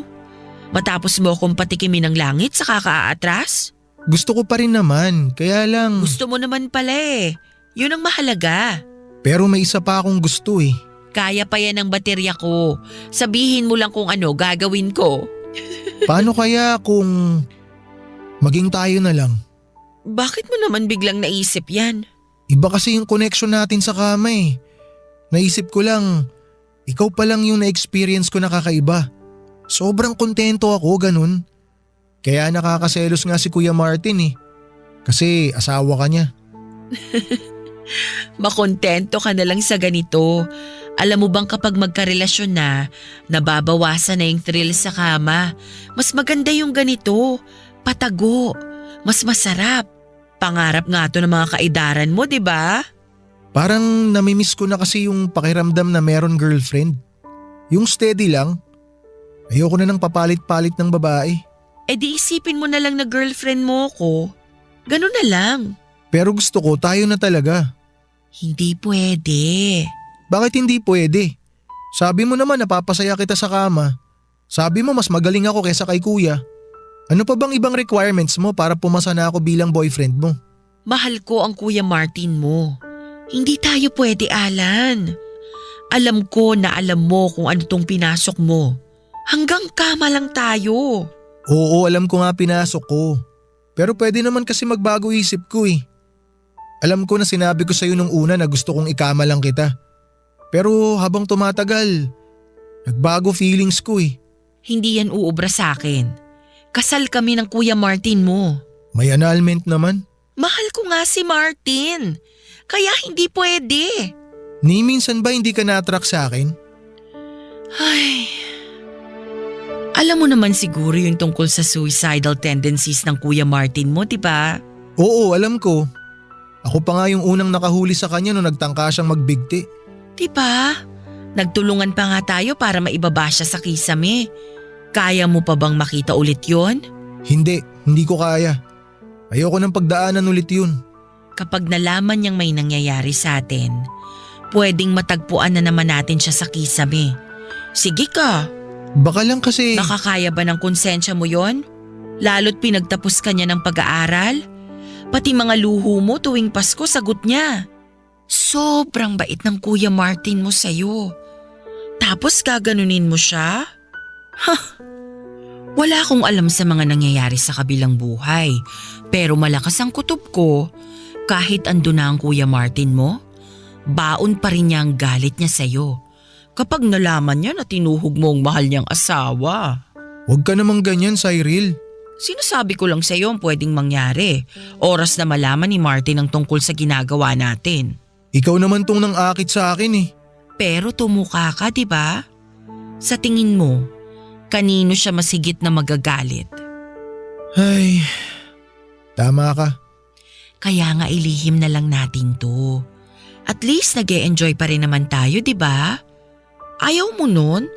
Matapos mo akong patikimin ng langit sa kakaatras? Gusto ko pa rin naman, kaya lang… Gusto mo naman pala eh. Yun ang mahalaga. Pero may isa pa akong gusto eh. Kaya pa yan ang baterya ko. Sabihin mo lang kung ano gagawin ko. Paano kaya kung maging tayo na lang? Bakit mo naman biglang naisip yan? Iba kasi yung connection natin sa kama eh. Naisip ko lang, ikaw pa lang yung na-experience ko na kakaiba. Sobrang kontento ako, ganun. Kaya nakakaselos nga si Kuya Martin eh. Kasi asawa ka niya. Makontento ka na lang sa ganito. Alam mo bang kapag magkarelasyon na, nababawasan na yung thrill sa kama. Mas maganda yung ganito. Patago. Mas masarap. Pangarap nga to ng mga kaidaran mo, di ba? Parang namimiss ko na kasi yung pakiramdam na meron girlfriend. Yung steady lang. Ayoko na ng papalit-palit ng babae. E di isipin mo na lang na girlfriend mo ko. Ganun na lang. Pero gusto ko tayo na talaga. Hindi pwede. Bakit hindi pwede? Sabi mo naman napapasaya kita sa kama. Sabi mo mas magaling ako kaysa kay kuya. Ano pa bang ibang requirements mo para pumasa na ako bilang boyfriend mo? Mahal ko ang Kuya Martin mo. Hindi tayo pwede, Alan. Alam ko na alam mo kung ano tong pinasok mo. Hanggang kama lang tayo. Oo, alam ko nga pinasok ko. Pero pwede naman kasi magbago isip ko eh. Alam ko na sinabi ko sa'yo nung una na gusto kong ikama lang kita. Pero habang tumatagal, nagbago feelings ko eh. Hindi yan uubra sa akin. Kasal kami ng Kuya Martin mo. May annulment naman. Mahal ko nga si Martin. Kaya hindi pwede. Ni minsan ba hindi ka na-attract sa akin? Ay. Alam mo naman siguro yung tungkol sa suicidal tendencies ng Kuya Martin mo, di ba? Oo, alam ko. Ako pa nga yung unang nakahuli sa kanya nung nagtangka siyang magbigti. Di ba? Nagtulungan pa nga tayo para maibaba siya sa kisame. Kaya mo pa bang makita ulit yon? Hindi ko kaya. Ayoko nang pagdaanan ulit yun. Kapag nalaman niyang may nangyayari sa atin, pwedeng matagpuan na naman natin siya sa kisame. Sige ka. Baka lang kasi… Nakakaya ba ng konsensya mo yon? Lalo't pinagtapos ka niya ng pag-aaral? Pati mga luho mo tuwing Pasko sagot niya. Sobrang bait ng Kuya Martin mo sa'yo. Tapos gaganunin mo siya? Wala akong alam sa mga nangyayari sa kabilang buhay. Pero malakas ang kutob ko. Kahit ando na ang Kuya Martin mo, baon pa rin niya ang galit niya sa'yo. Kapag nalaman niya na tinuhog mo ang mahal niyang asawa. Huwag ka namang ganyan, Cyril. Sinasabi ko lang sa'yo ang pwedeng mangyari. Oras na malaman ni Martin ang tungkol sa ginagawa natin. Ikaw naman tong nang akit sa akin eh. Pero tumuka ka, di ba? Sa tingin mo, kanino siya masigit na magagalit? Ay, tama ka. Kaya nga ilihim na lang natin to. At least nag-e-enjoy pa rin naman tayo, di ba? Ayaw mo nun?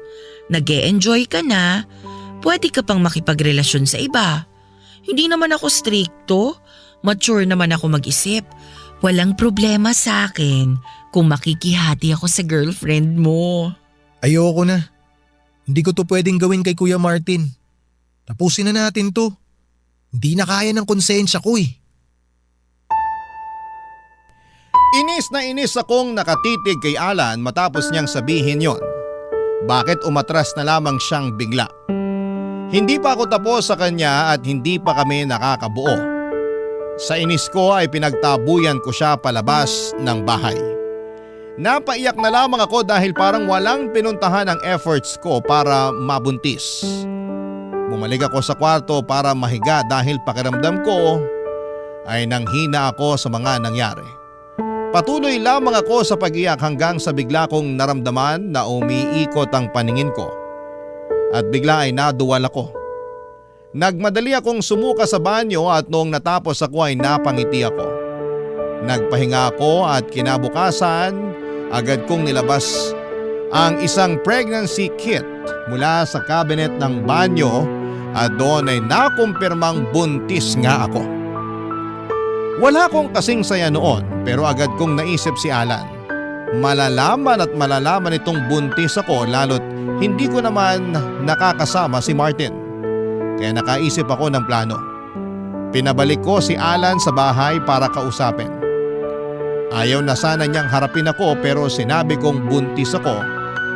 Nag-e-enjoy ka na. Pwede ka pang makipagrelasyon sa iba. Hindi naman ako stricto. Mature naman ako mag-isip. Walang problema sa akin kung makikihati ako sa girlfriend mo. Ayoko na. Hindi ko to pwedeng gawin kay Kuya Martin. Tapusin na natin to. Hindi na kaya ng konsensya ko eh. Inis na inis akong nakatitig kay Alan matapos niyang sabihin yon. Bakit umatras na lamang siyang bigla? Hindi pa ako tapos sa kanya at hindi pa kami nakakabuo. Sa inis ko ay pinagtabuyan ko siya palabas ng bahay. Napaiyak na lamang ako dahil parang walang pinuntahan ang efforts ko para mabuntis. Bumalik ako sa kwarto para mahiga dahil pakiramdam ko ay nanghina ako sa mga nangyari. Patuloy lamang ako sa pag-iyak hanggang sa bigla kong naramdaman na umiikot ang paningin ko at bigla ay naduwal ako. Nagmadali akong sumuka sa banyo at noong natapos ako ay napangiti ako. Nagpahinga ako at kinabukasan agad kong nilabas ang isang pregnancy kit mula sa cabinet ng banyo at doon ay nakumpirmang buntis nga ako. Wala akong kasing saya noon pero agad kong naisip si Alan. Malalaman at malalaman itong buntis ako lalo't hindi ko naman nakakasama si Martin. Kaya nakaisip ako ng plano. Pinabalik ko si Alan sa bahay para kausapin. Ayaw na sana niyang harapin ako pero sinabi kong buntis ako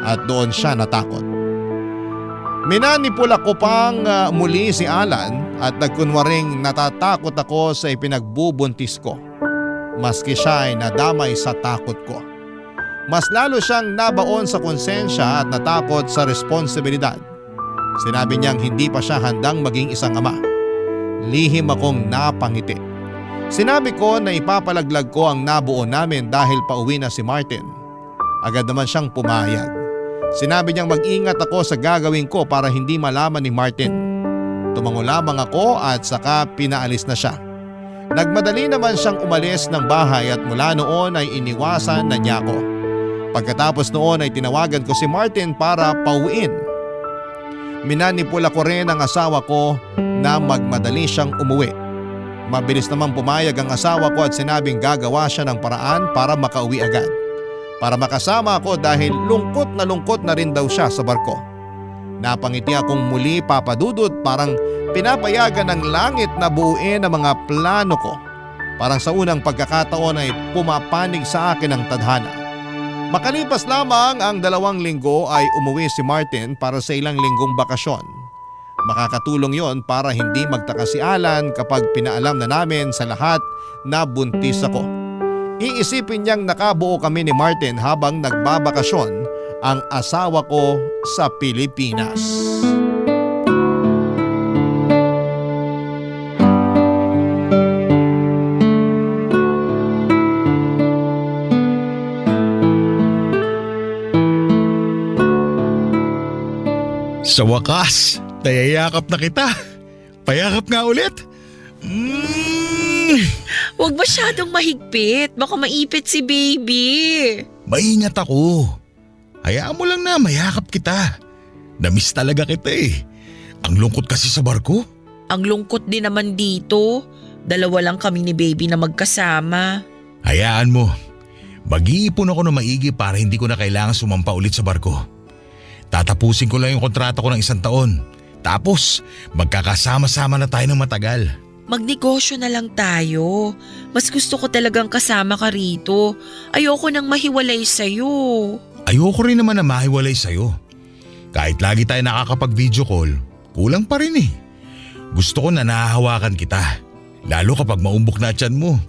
at doon siya natakot. Minanipula ko pang muli si Alan at nagkunwaring natatakot ako sa ipinagbubuntis ko. Maski siya ay nadamay sa takot ko. Mas lalo siyang nabaon sa konsensya at natakot sa responsibilidad. Sinabi niyang hindi pa siya handang maging isang ama. Lihim akong napangiti. Sinabi ko na ipapalaglag ko ang nabuo namin dahil pauwi na si Martin. Agad naman siyang pumayag. Sinabi niyang mag-ingat ako sa gagawin ko para hindi malaman ni Martin. Tumango lamang ako at saka pinaalis na siya. Nagmadali naman siyang umalis ng bahay at mula noon ay iniwasan na niya ako. Pagkatapos noon ay tinawagan ko si Martin para pauwiin. Minanipula ko rin ang asawa ko na magmadali siyang umuwi. Mabilis namang pumayag ang asawa ko at sinabing gagawa siya ng paraan para makauwi agad. Para makasama ako dahil lungkot na rin daw siya sa barko. Napangiti akong muli, Papa Dudut, parang pinapayagan ng langit na buuin ang mga plano ko. Parang sa unang pagkakataon ay pumapanig sa akin ang tadhana. Makalipas lamang ang 2 linggo ay umuwi si Martin para sa ilang linggong bakasyon. Makakatulong yon para hindi magtaka si Alan kapag pinaalam na namin sa lahat na buntis ako. Iisipin niyang nakabuo kami ni Martin habang nagbabakasyon ang asawa ko sa Pilipinas. Sa wakas, nayayakap na kita. Payakap nga ulit. Huwag masyadong mahigpit. Baka maipit si baby. Maingat ako. Hayaan mo lang na mayakap kita. Namiss talaga kita eh. Ang lungkot kasi sa barko. Ang lungkot din naman dito. 2 lang kami ni baby na magkasama. Hayaan mo. Mag-iipon ako ng maigi para hindi ko na kailangan sumampa ulit sa barko. Tatapusin ko lang yung kontrata ko ng 1 taon. Tapos magkakasama-sama na tayo ng matagal. Magnegosyo na lang tayo. Mas gusto ko talagang kasama ka rito. Ayoko nang mahiwalay sa'yo. Ayoko rin naman na mahiwalay sa'yo. Kahit lagi tayo nakakapag-video call, kulang pa rin eh. Gusto ko na nahahawakan kita. Lalo kapag maumbok na tiyan mo.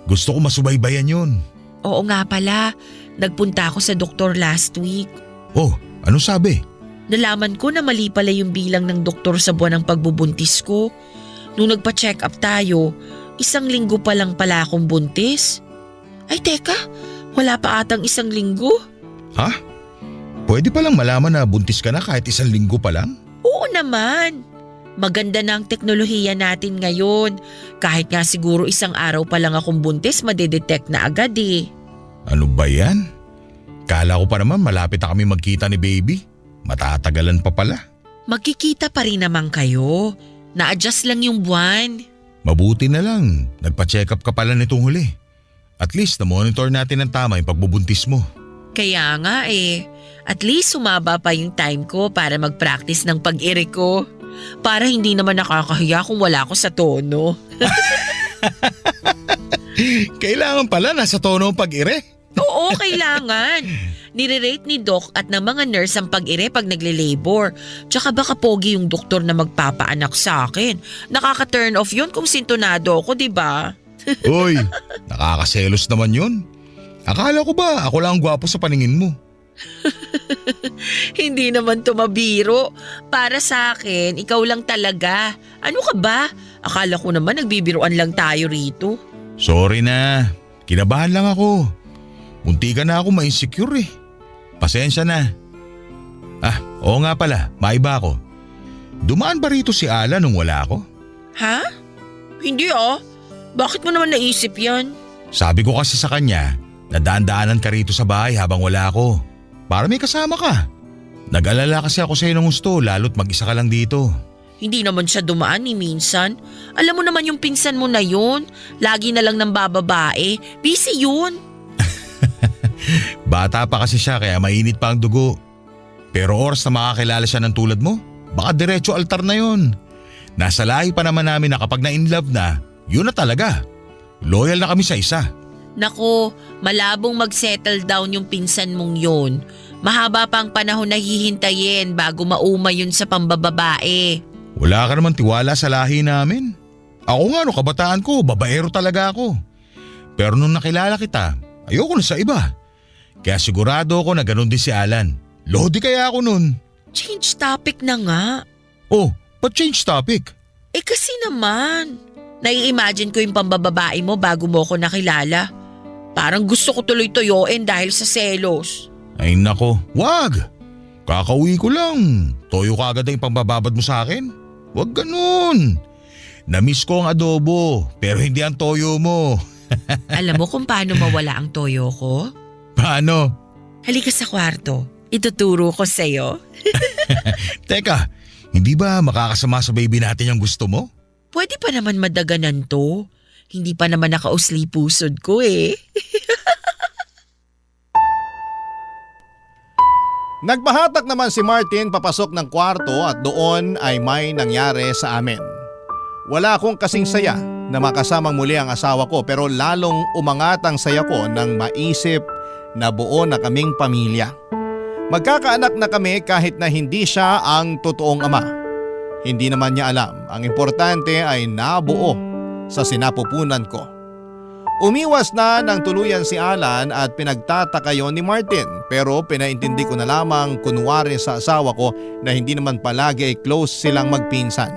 Gusto ko masubaybayan yun. Oo nga pala. Nagpunta ako sa doktor last week. Oh, ano sabi? Nalaman ko na mali pala yung bilang ng doktor sa buwan ng pagbubuntis ko. Nung nagpa-check up tayo, 1 linggo pa lang pala akong buntis. Ay teka, wala pa atang 1 linggo. Ha? Pwede palang malaman na buntis ka na kahit 1 linggo pa lang? Oo naman. Maganda na ang teknolohiya natin ngayon. Kahit nga siguro 1 araw pa lang akong buntis, madedetect na agad eh. Ano ba yan? Kala ko pa naman malapit na kami magkita ni baby. Matatagalan pa pala. Magkikita pa rin naman kayo. Na-adjust lang yung buwan. Mabuti na lang, nagpa-check up ka pala nitong huli. At least na-monitor natin ng tama yung pagbubuntis mo. Kaya nga eh, at least sumaba pa yung time ko para mag-practice ng pag-iri ko. Para hindi naman nakakahiya kung wala ako sa tono. Kailangan pala nasa tono ang pag-ire. Oo, kailangan. Nire-rate ni Doc at ng mga nurse ang pag-ire pag nagle-labor. Tsaka baka pogi yung doktor na magpapaanak sa akin. Nakaka-turn off yun kung sintonado ako, di ba? Uy, nakakaselos naman yun. Akala ko ba ako lang ang gwapo sa paningin mo? Hindi naman tumabiro. Para sa akin, ikaw lang talaga. Ano ka ba? Akala ko naman nagbibiruan lang tayo rito. Sorry na, kinabahan lang ako. Munti ka na ako ma-insecure eh. Pasensya na. Oo nga pala, maiba ako. Dumaan ba rito si Alan nung wala ako? Ha? Hindi Bakit mo naman naisip yan? Sabi ko kasi sa kanya, nadaan-daanan ka rito sa bahay habang wala ako. Para may kasama ka. Nag-alala kasi ako sa'yo ng gusto, lalo't mag-isa ka lang dito. Hindi naman siya dumaan ni minsan. Alam mo naman yung pinsan mo na yun. Lagi na lang ng bababae. Busy yun. Bata pa kasi siya kaya mainit pa ang dugo. Pero oras na makakilala siya ng tulad mo, baka diretso altar na yun. Nasa lahi pa naman namin na kapag na-inlove na, yun na talaga. Loyal na kami sa isa. Nako, malabong mag-settle down yung pinsan mong yun. Mahaba pa ang panahon na hihintayin bago maumay yun sa pambababae. Wala ka naman tiwala sa lahi namin. Ako nga no, kabataan ko, babaero talaga ako. Pero nung nakilala kita, ayoko na sa iba. Kaya sigurado ako na ganun din si Alan. Lodi kaya ako nun. Change topic na nga. Oh, pa-change topic. Kasi naman, nai-imagine ko yung pambababae mo bago mo ako nakilala. Parang gusto ko tuloy toyoin dahil sa selos. Ay nako, wag. Kakauwi ko lang. Toyo ka agad ang pambababad mo sa akin. Wag ganun. Namiss ko ang adobo, pero hindi ang toyo mo. Alam mo kung paano mawala ang toyo ko? Paano? Halika sa kwarto. Ituturo ko sa'yo. Teka, hindi ba makakasama sa baby natin yung gusto mo? Pwede pa naman madaganan to. Hindi pa naman nakausli pusod ko eh. Nagpahatak naman si Martin papasok ng kwarto at doon ay may nangyari sa amin. Wala akong kasing saya na makasamang muli ang asawa ko pero lalong umangat ang saya ko nang maisip na buo na kaming pamilya. Magkakaanak na kami kahit na hindi siya ang totoong ama. Hindi naman niya alam, ang importante ay nabuo sa sinapupunan ko. Umiwas na ng tuluyan si Alan at pinagtataka yon ni Martin pero pinaintindi ko na lamang kunwari sa asawa ko na hindi naman palagi ay close silang magpinsan.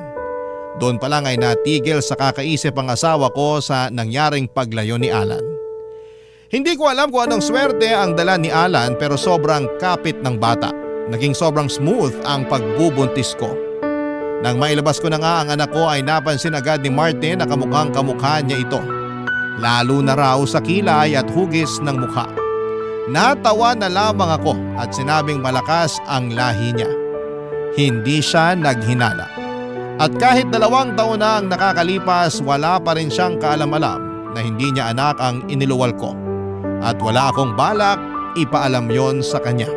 Doon pa lang ay natigil sa kakaisip ang asawa ko sa nangyaring paglayo ni Alan. Hindi ko alam kung anong swerte ang dala ni Alan pero sobrang kapit ng bata. Naging sobrang smooth ang pagbubuntis ko. Nang mailabas ko na nga ang anak ko ay napansin agad ni Martin na kamukhang kamukha niya ito. Lalo na raw sa kilay at hugis ng mukha. Natawa na lamang ako at sinabing malakas ang lahi niya. Hindi siya naghinala. At kahit 2 taon na ang nakakalipas, wala pa rin siyang kaalam-alam na hindi niya anak ang iniluwal ko. At wala akong balak ipaalam yon sa kanya.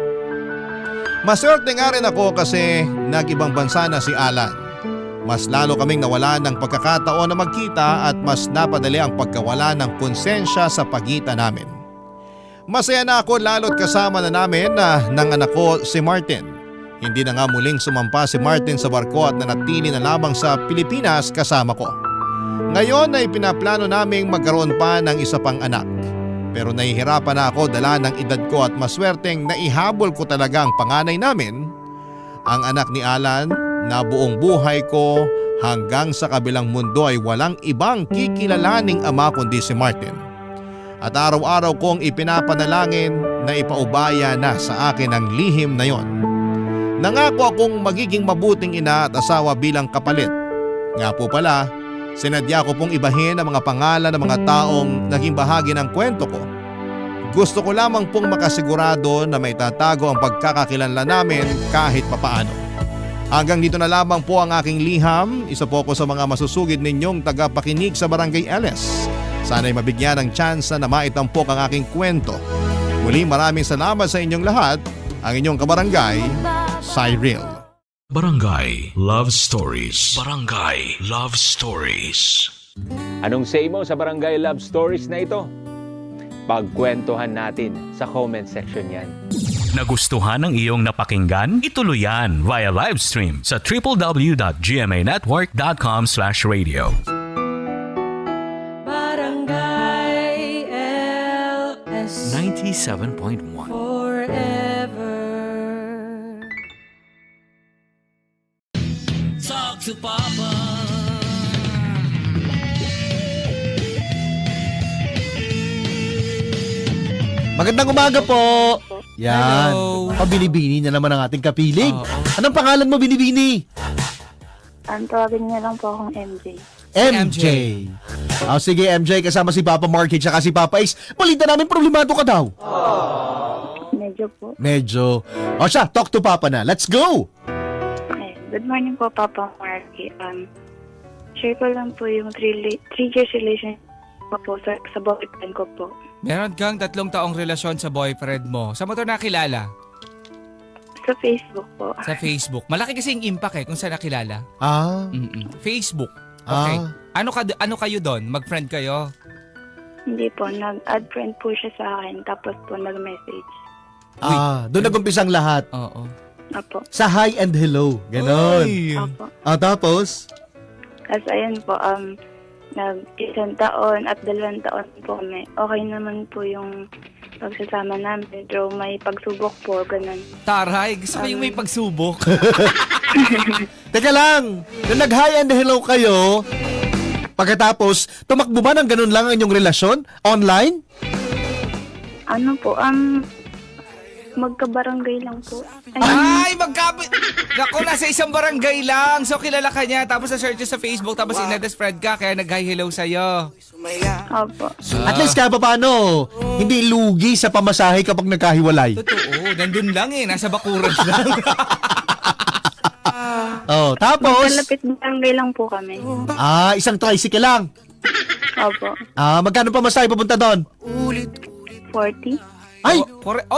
Maswerte nga rin ako kasi nag-ibang bansa na si Alan. Mas lalo kaming nawala ng pagkakataon na magkita at mas napadali ang pagkawala ng konsensya sa pagitan namin. Masaya na ako lalo't kasama na namin ng anak ko si Martin. Hindi na nga muling sumampa si Martin sa barko at nanatili na lamang sa Pilipinas kasama ko. Ngayon ay pinaplano naming magkaroon pa ng isa pang anak. Pero nahihirapan na ako dala ng edad ko at maswerteng naihabol ko talaga ang panganay namin, ang anak ni Alan na buong buhay ko hanggang sa kabilang mundo ay walang ibang kikilalaning ama kundi si Martin. At araw-araw kong ipinapanalangin na ipaubaya na sa akin ang lihim na yon. Nangako akong magiging mabuting ina at asawa bilang kapalit. Nga po pala, sinadya ko pong ibahin ang mga pangalan ng mga taong naging bahagi ng kwento ko. Gusto ko lamang pong makasigurado na may tatago ang pagkakakilanlan namin kahit papaano. Hanggang dito na lamang po ang aking liham. Isa po ako sa mga masusugid ninyong tagapakinig sa Barangay LS. Sana'y mabigyan ng tsansa na maitampok ang aking kwento. Muli maraming salamat sa inyong lahat. Ang inyong kabarangay, Cyril. Barangay Love Stories. Barangay Love Stories. Anong say mo sa Barangay Love Stories na ito? Pagkwentuhan natin sa comment section yan. Nagustuhan ng iyong napakinggan? Ituloy yan via live stream sa www.gmanetwork.com/radio. Barangay LS 97.1 forever. Magandang umaga po. Yan. Hello. Pabinibini na naman ang ating kapiling. Oo. Anong pangalan mo, Binibini? Tawagin niya lang po akong MJ. MJ. Sige, MJ, kasama si Papa Marky at si Papa Ace. Balita namin problemado ka daw. Medyo po. Medyo. Siya, talk to Papa na. Let's go! Okay. Good morning po, Papa Marky. Share ko lang po yung 3 years relationship ko po sa boyfriend ko po. Meron kang 3 taong relasyon sa boyfriend mo. Sa mo to nakilala? Sa Facebook po. Sa Facebook. Malaki kasi yung impact kung saan nakilala. Facebook. Okay. Ano kayo doon? Mag-friend kayo? Hindi po. Nag-add friend po siya sa akin. Tapos po nag-message. Doon nag-umpisang lahat. Oo. Opo. Sa hi and hello. Ganon. Opo. Tapos? Tapos ayun po, nag-1 taon at 2 taon po kami. Okay naman po yung pagsasama namin. Pero may pagsubok po, ganun. Taray, gusto ko yung may pagsubok. Teka lang. Nung nag-hi and hello kayo, pagkatapos, tumakbo ba ng ganun lang ang inyong relasyon? Online? Ano po, magkabarangay lang po. Ay, Naku, nasa isang barangay lang. So, kilala ka niya. Tapos, na-search sa Facebook. Tapos, in-add friend ka. Kaya nag-hi hello sa'yo. Opo. At least kahit paano, hindi lugi sa pamasahe kapag nagkahiwalay. Totoo. Nandun lang Nasa Bakuran lang. Tapos, Malapit barangay lang po kami. isang tricycle lang. Opo. Magkano pamasahe papunta doon? 40. Ay,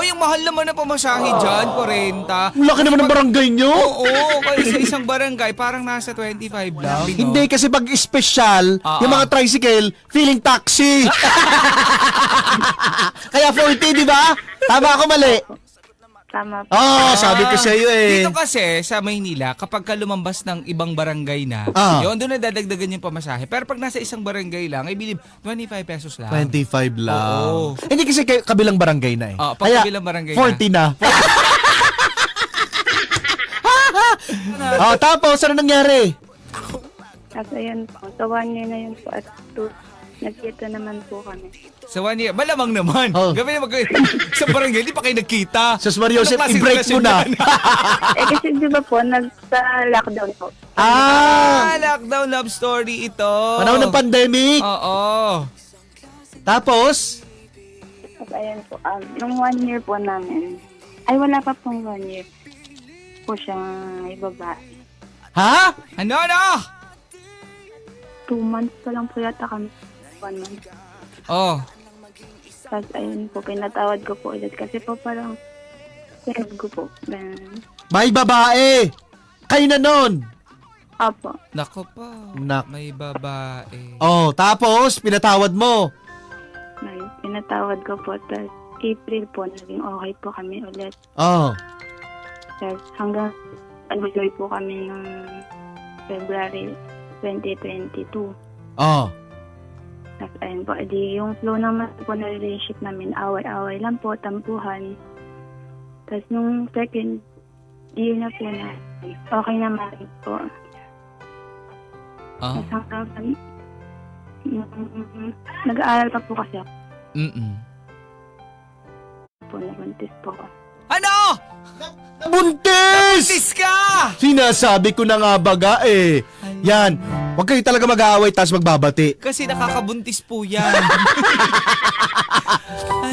yung mahal naman na pamasahe dyan. 40. ang laki naman ng barangay nyo. Oo, kaya sa isang barangay, parang nasa 25 lang. no? Hindi kasi pag special, yung mga tricycle, feeling taxi. Kaya 40, di ba? Tama ako, mali. Tama po. Sabi ko sa iyo eh. Dito kasi, sa Maynila, kapag ka lumambas ng ibang barangay na, yun, doon na dadagdagan yung pamasahe. Pero pag nasa isang barangay lang, I believe, 25 pesos lang. 25 lang. Oo. Hindi kasi kabilang barangay na eh. Pag Kaya, kabilang barangay 40 na. Tapos, ano nangyari? Tapos ayun po. So 1 year na yun po at 2. Nagkita naman po kami. Sa 1 year, malamang naman. Gabi na sa barangay, di pa kayo nagkita. Sus Mario, Anong klaseng i-break mo relasyon na. yan? Kasi di ba po, nagsa-lockdown po. Lockdown love story ito. Panahon ng pandemic. Oo. Tapos, Tapos ayun po, yung 1 year po namin, ay wala pa pong 1 year po siyang babae. ha? Ano? 2 months pa lang po yata kami. 1 month. Tapos ayun po, pinatawad ko po ulit kasi po parang friend ko po. May babae. Kayo na nun. Apo. Nako po. May babae. Tapos, pinatawad mo. Pinatawad ko po. Tapos April po, naging okay po kami ulit. Tapos hanggang nag-joy po kami ng February 2022. Tapos ayun po, edi yung flow naman po na relationship namin, away-away lang po, tampuhan. Tapos nung second year na po na, okay naman po. Tapos hanggang nag-aaral pa po kasi ako. Nabuntis po ako. Ano? Buntis! Sis ka! Sinasabi ko na nga baga eh. Yan. Huwag kayo talaga mag-aaway tapos magbabati. Kasi nakakabuntis po yan.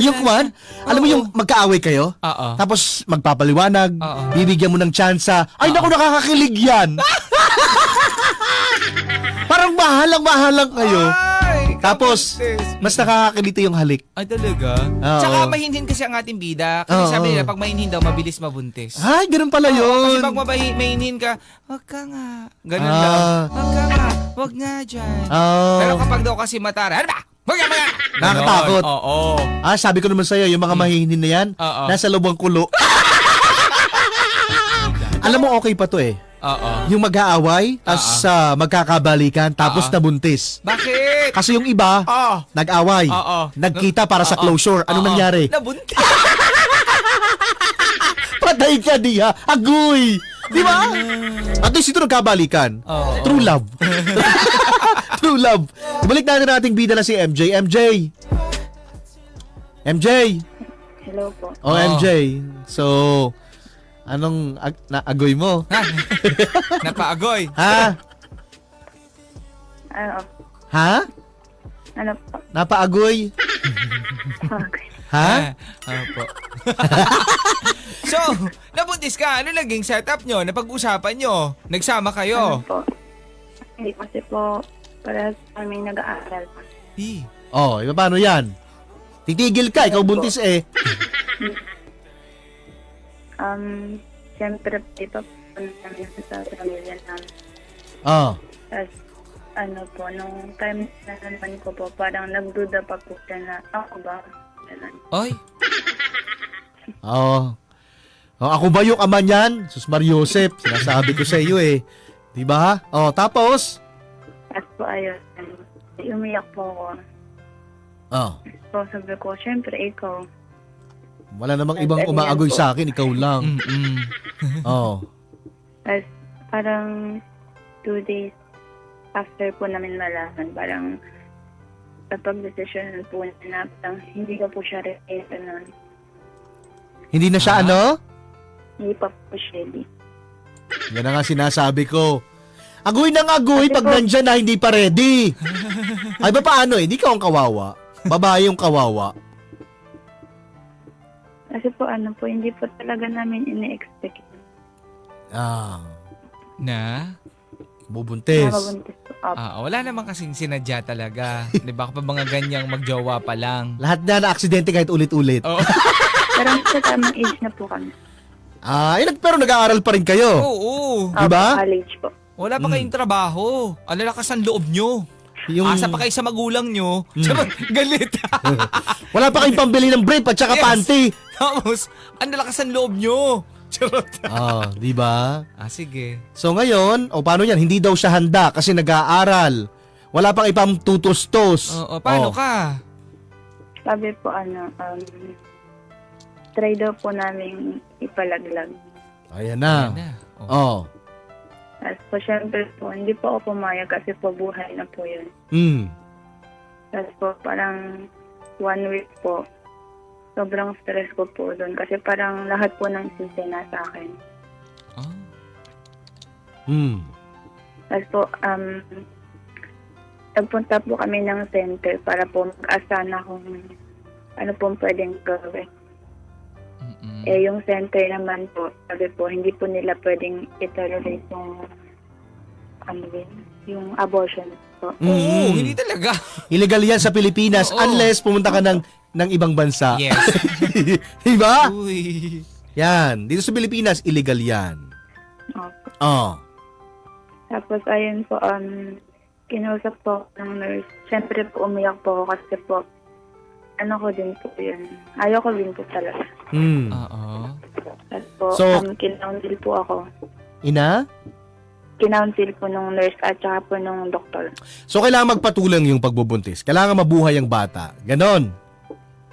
Yung kwan, alam mo yung magkaaway kayo? Tapos magpapaliwanag, bibigyan mo ng tsansa. Ay naku, nakakakilig yan. Parang mahalang kayo. Tapos, mas nakakakiliti yung halik. Ay, talaga? Tsaka mahinhin kasi ang ating bida. Kasi sabi nila, pag mahinhin daw, mabilis mabuntis. Ay, ganun pala yun. Kasi pag mahinhin ka, wag ka nga. Ganun daw. Wag ka nga. Wag nga dyan. Pero kapag daw kasi matara, ano ba? Wag ka mga! Nakakatakot. Oo. Sabi ko naman sa'yo, yung mga mahihinin na yan, nasa loob ng kulo. Alam mo, okay pa to eh. Yung mag-aaway, tapos magkakabalikan, tapos nabuntis. Bakit? Kasi yung iba, nag-away, nagkita para sa closure. Anong nangyari? Nabuntis. Patay ka diha, agoy! Di ba? At least ito nagkabalikan. Oo. True love. True love. Ibalik natin ating bida na si MJ. MJ! MJ! Hello po. Oh, MJ. So, anong naagoy mo? Ha? Napaagoy. Ha? Ano? Ha? Ano po? Napaagoy? Okay. Ha? Opo. So, nabuntis ka. Ano naging setup nyo? Napag-usapan nyo? Nagsama Ano kayo? po? Hindi kasi po, para kami nag-aaral. Oh, iba paano yan? Titigil ka, ikaw buntis eh. Siyempre, dito po namin sa pamilya namin. Oh. Tapos, ano po, nung time na naman ko po, parang nagduda pa po siya na, ako ba? Ganun. Oy. Oh. Oh, ako ba yung ama niyan? Sus Mariosep, sinasabi ko sa iyo eh. 'Di ba? Oh, tapos Tapos po, ayun, umiyak po ako. oh, So, sabi ko, siyempre, ikaw. wala namang ibang umaagoy sa akin, ikaw lang. Oh. Tapos, parang 2 days after po namin malaman, parang napag-desisyon po na parang hindi ko po siya ready nun. Hindi na siya ano? Hindi pa po siya ready. Yan na nga sinasabi ko. Agoy ng agoy Kasi pag po- nandyan na hindi pa ready. Ay ba paano eh? Di ka ang kawawa. Babae yung kawawa. Kasi po, ano po, hindi po talaga namin ini-expect. Ah, Na? bubuntis. Nakabuntis po. Wala naman kasing sinadya talaga. Di ba kapag mga ganyang magjowa pa lang? Lahat na na-aksidente kahit ulit-ulit. Oo. Pero sa tamang age na po kami. Pero nag-aaral pa rin kayo. Oo. Diba? College po. Wala pa kayong trabaho. Ang lalakas ang loob nyo. Yung, Asa pa kayo sa magulang nyo. Charot, galit. wala pa kayong pambili ng brief at saka Yes. panty. Tapos, ang lalakas ang loob nyo. Charot. Di ba? Sige. So ngayon, paano yan? Hindi daw siya handa kasi nag-aaral. Wala pang ipang tutos-tos. Paano ka? Sabi po, try daw po namin ipalaglag. Ayan na. Oh. Tapos po, syempre po, hindi po ako pumayag kasi po buhay na po yun. Tapos po, parang 1 week po, sobrang stress ko po doon kasi parang lahat po ng sisi nasa akin. Tapos po, nagpunta po kami ng center para po mag-asana kung ano po pwedeng gawin. Yung center naman po, sabi po, hindi po nila pwedeng itolerate yung abortion po. Oo, hindi talaga. Illegal yan sa Pilipinas Oo. unless pumunta ka ng ibang bansa. Yes. Diba? Uy. Yan. Dito sa Pilipinas, illegal yan. Opo. Oh. Tapos ayun po, kinausap po ako ng nurse. Siyempre po, umiyak po ako kasi po, ano ko din po yun. Ayaw ko din po talaga. Oo. Tapos po, So- kinounsil po ako. Ina? Kinounsil po nung nurse at saka po nung doktor. So kailangan magpatulang yung pagbubuntis. Kailangan mabuhay ang bata. Ganon.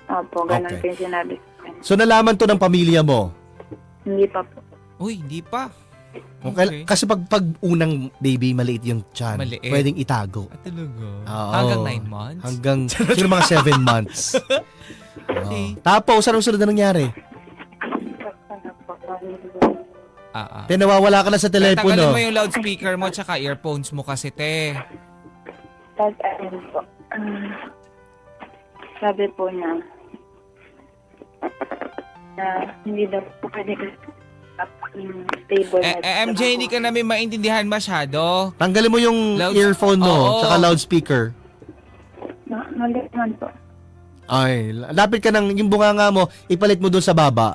Opo, ganun Okay. po yung sinabi ko. So nalaman to ng pamilya mo. Hindi pa po. Uy, hindi pa. Okay. Kasi pag unang baby, maliit yung tiyan. Maliit. Pwedeng itago. Talaga? Oo. Hanggang 9 months? Hanggang siguro mga 7 months. Okay. Tapos, anong sunod na nangyari? Ano po, Te, nawawala ka na sa Tanggalin telepono. mo yung loudspeaker mo tsaka earphones mo kasi, te. Tapos ayun po, sabi po na hindi daw po pwede yung stable na MJ, hindi ka namin maintindihan masyado. Tanggalin mo yung earphone mo, Oo. tsaka loudspeaker. Mali naman po. Ay, lapit ka ng yung bunganga mo, ipalit mo doon sa baba.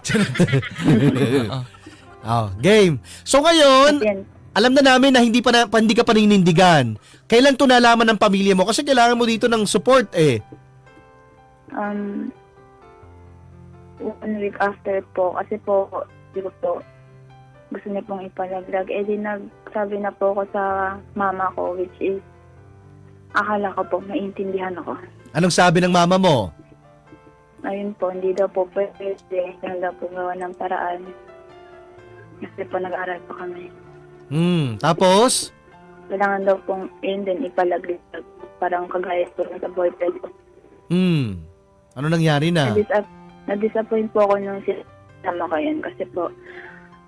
Game. So ngayon, Yan. alam na namin na hindi ka pa ninindigan. Kailan to nalaman ng pamilya mo? Kasi kailangan mo dito ng support eh. 1 week after po, kasi po, di ko po, gusto niya pong ipalaglag. Di nagsabi na po ako sa mama ko, which is, akala ko po, maintindihan ako. Anong sabi ng mama mo? Ayun po, hindi daw po pwede, lang daw po gawa ng paraan. Kasi po nag-aaral pa kami. Tapos? Kailangan daw pong yun din ipalaglig. Parang kagaya po rin sa boyfriend ko. Ano nangyari na? Na-disappoint po ako nung sinama ko yun kasi po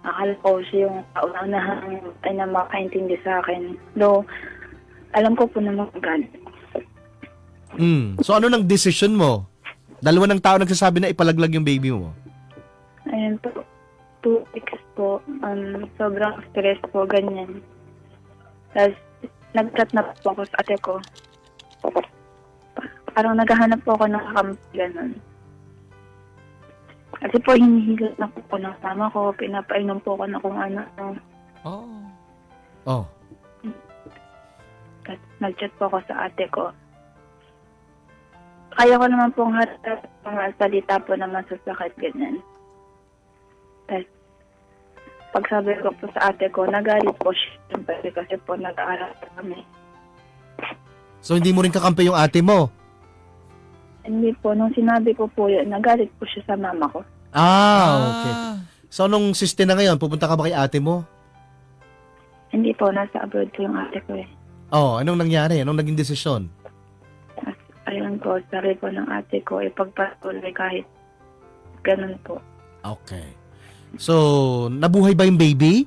akala ko siya yung kaunahang ay na makaintindi sa akin. Though, alam ko po naman gan. So ano nang decision mo? Dalawa ng tao nagsasabi na ipalaglag yung baby mo. Ayun po, 2 weeks po, sobrang stress po, ganyan. Tapos, nag-chat na po ako sa ate ko. Parang naghahanap po ako ng kakampi, ganun. Kasi po, hinihilat na po ng mama ko, pinapainom po ako na kung ano. Oh. Tapos, nag-chat po ako sa ate ko. Kaya ko naman pong harap mga salita po naman sa sakit, ganyan. Tapos, pagsabi ko po sa ate ko, nagalit po siya kasi po nag-aaral kami. So hindi mo rin kakampi yung ate mo? Hindi po, nung sinabi ko po yun, nagalit po siya sa mama ko. Okay. So nung sister na ngayon, pupunta ka ba kay ate mo? Hindi po, nasa abroad po yung ate ko eh. Anong nangyari? Anong naging desisyon? Ayun po, sabi po ng ate ko, ipagpatuloy kahit ganun po. Okay. So, nabuhay ba yung baby?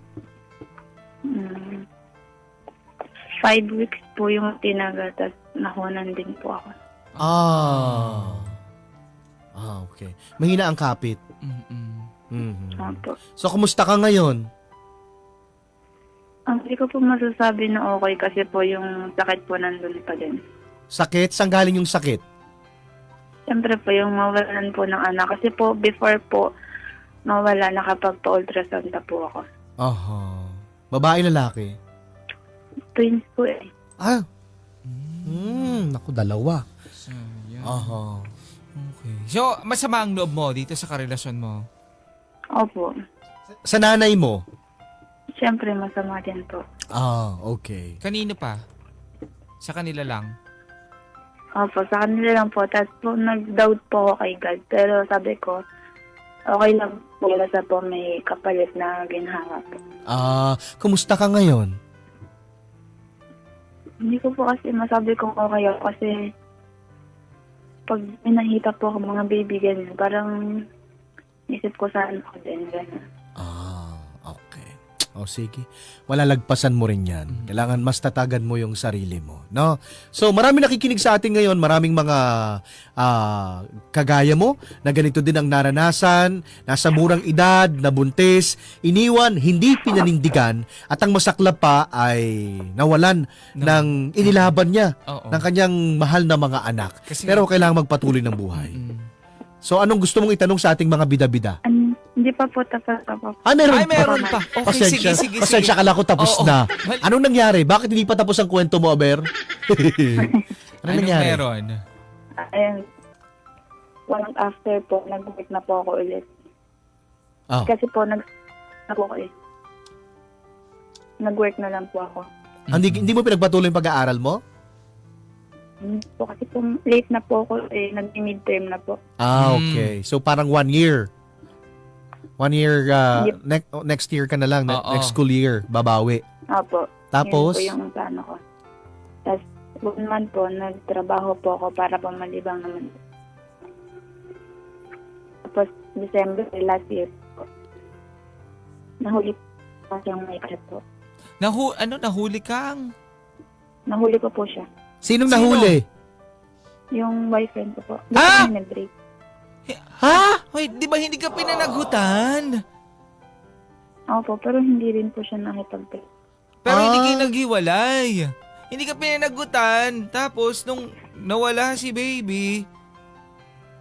5 weeks po yung tinagal, tapos nahunan din po ako. Okay. Mahina ang kapit. Opo. So, kumusta ka ngayon? Hindi ko po masasabi na okay kasi po yung sakit po nandun pa din. Sakit? Saan galing yung sakit? Siyempre po yung mawalan po ng anak. Kasi po before po mawala nakapagpa-ultrasound na po ako. Babae, lalaki? Twins po eh. Naku, dalawa. Okay. So, masama ang loob mo dito sa karelasyon mo? Opo. Sa nanay mo? Siyempre masama din po. Okay. Kanino pa? Sa kanila lang? Opo, sa kanila lang po. Tapos po nag-doubt po ako kay God. Pero sabi ko, okay lang po sa po may kapalit na ginhawa po. Kumusta ka ngayon? Hindi ko po kasi masabi kung okay ako kasi pag minahita po ako mga baby ganyan, parang isip ko saan ako din ganyan. Okay. Sige. Malalagpasan mo rin yan. Kailangan mas tatagan mo yung sarili mo. No? So, marami nakikinig sa atin ngayon. Maraming mga kagaya mo na ganito din ang naranasan. Nasa murang edad, nabuntis, iniwan, hindi pinanindigan. At ang masaklap pa ay nawalan ng inilaban niya ng kanyang mahal na mga anak. Pero kailangan magpatuloy ng buhay. So, anong gusto mong itanong sa ating mga bida-bida? Hindi pa po tapos ako. Meron pa. Okay, sige. Pasensya, kala ko tapos na. Anong nangyari? Bakit hindi pa tapos ang kwento mo, Aber? Anong nangyari? Meron? Ayun. 1 month after po, nag-work na po ako ulit. Kasi po, nag-work na lang po ako. Hindi mo pinagpatuloy yung pag-aaral mo? Hindi po, kasi po, late na po ako, nag-midterm na po. Okay. So parang 1 year. 1 year, next year ka na lang, next school year, babawi. Opo. Tapos? Yun po yung plano ko. Tapos, 1 month po, nagtrabaho po ako para pamalibang naman. Tapos, December last year po, nahuli po siyang may karat po. Nahuli kang? Nahuli ko po siya. Sinong nahuli? Yung boyfriend ko po. Nag-break. Wait, di ba hindi ka pinanagutan? Opo, pero hindi rin po siya nakipag-break. Pero hindi kayo naghiwalay. Hindi ka pinanagutan. Tapos, nung nawala si baby,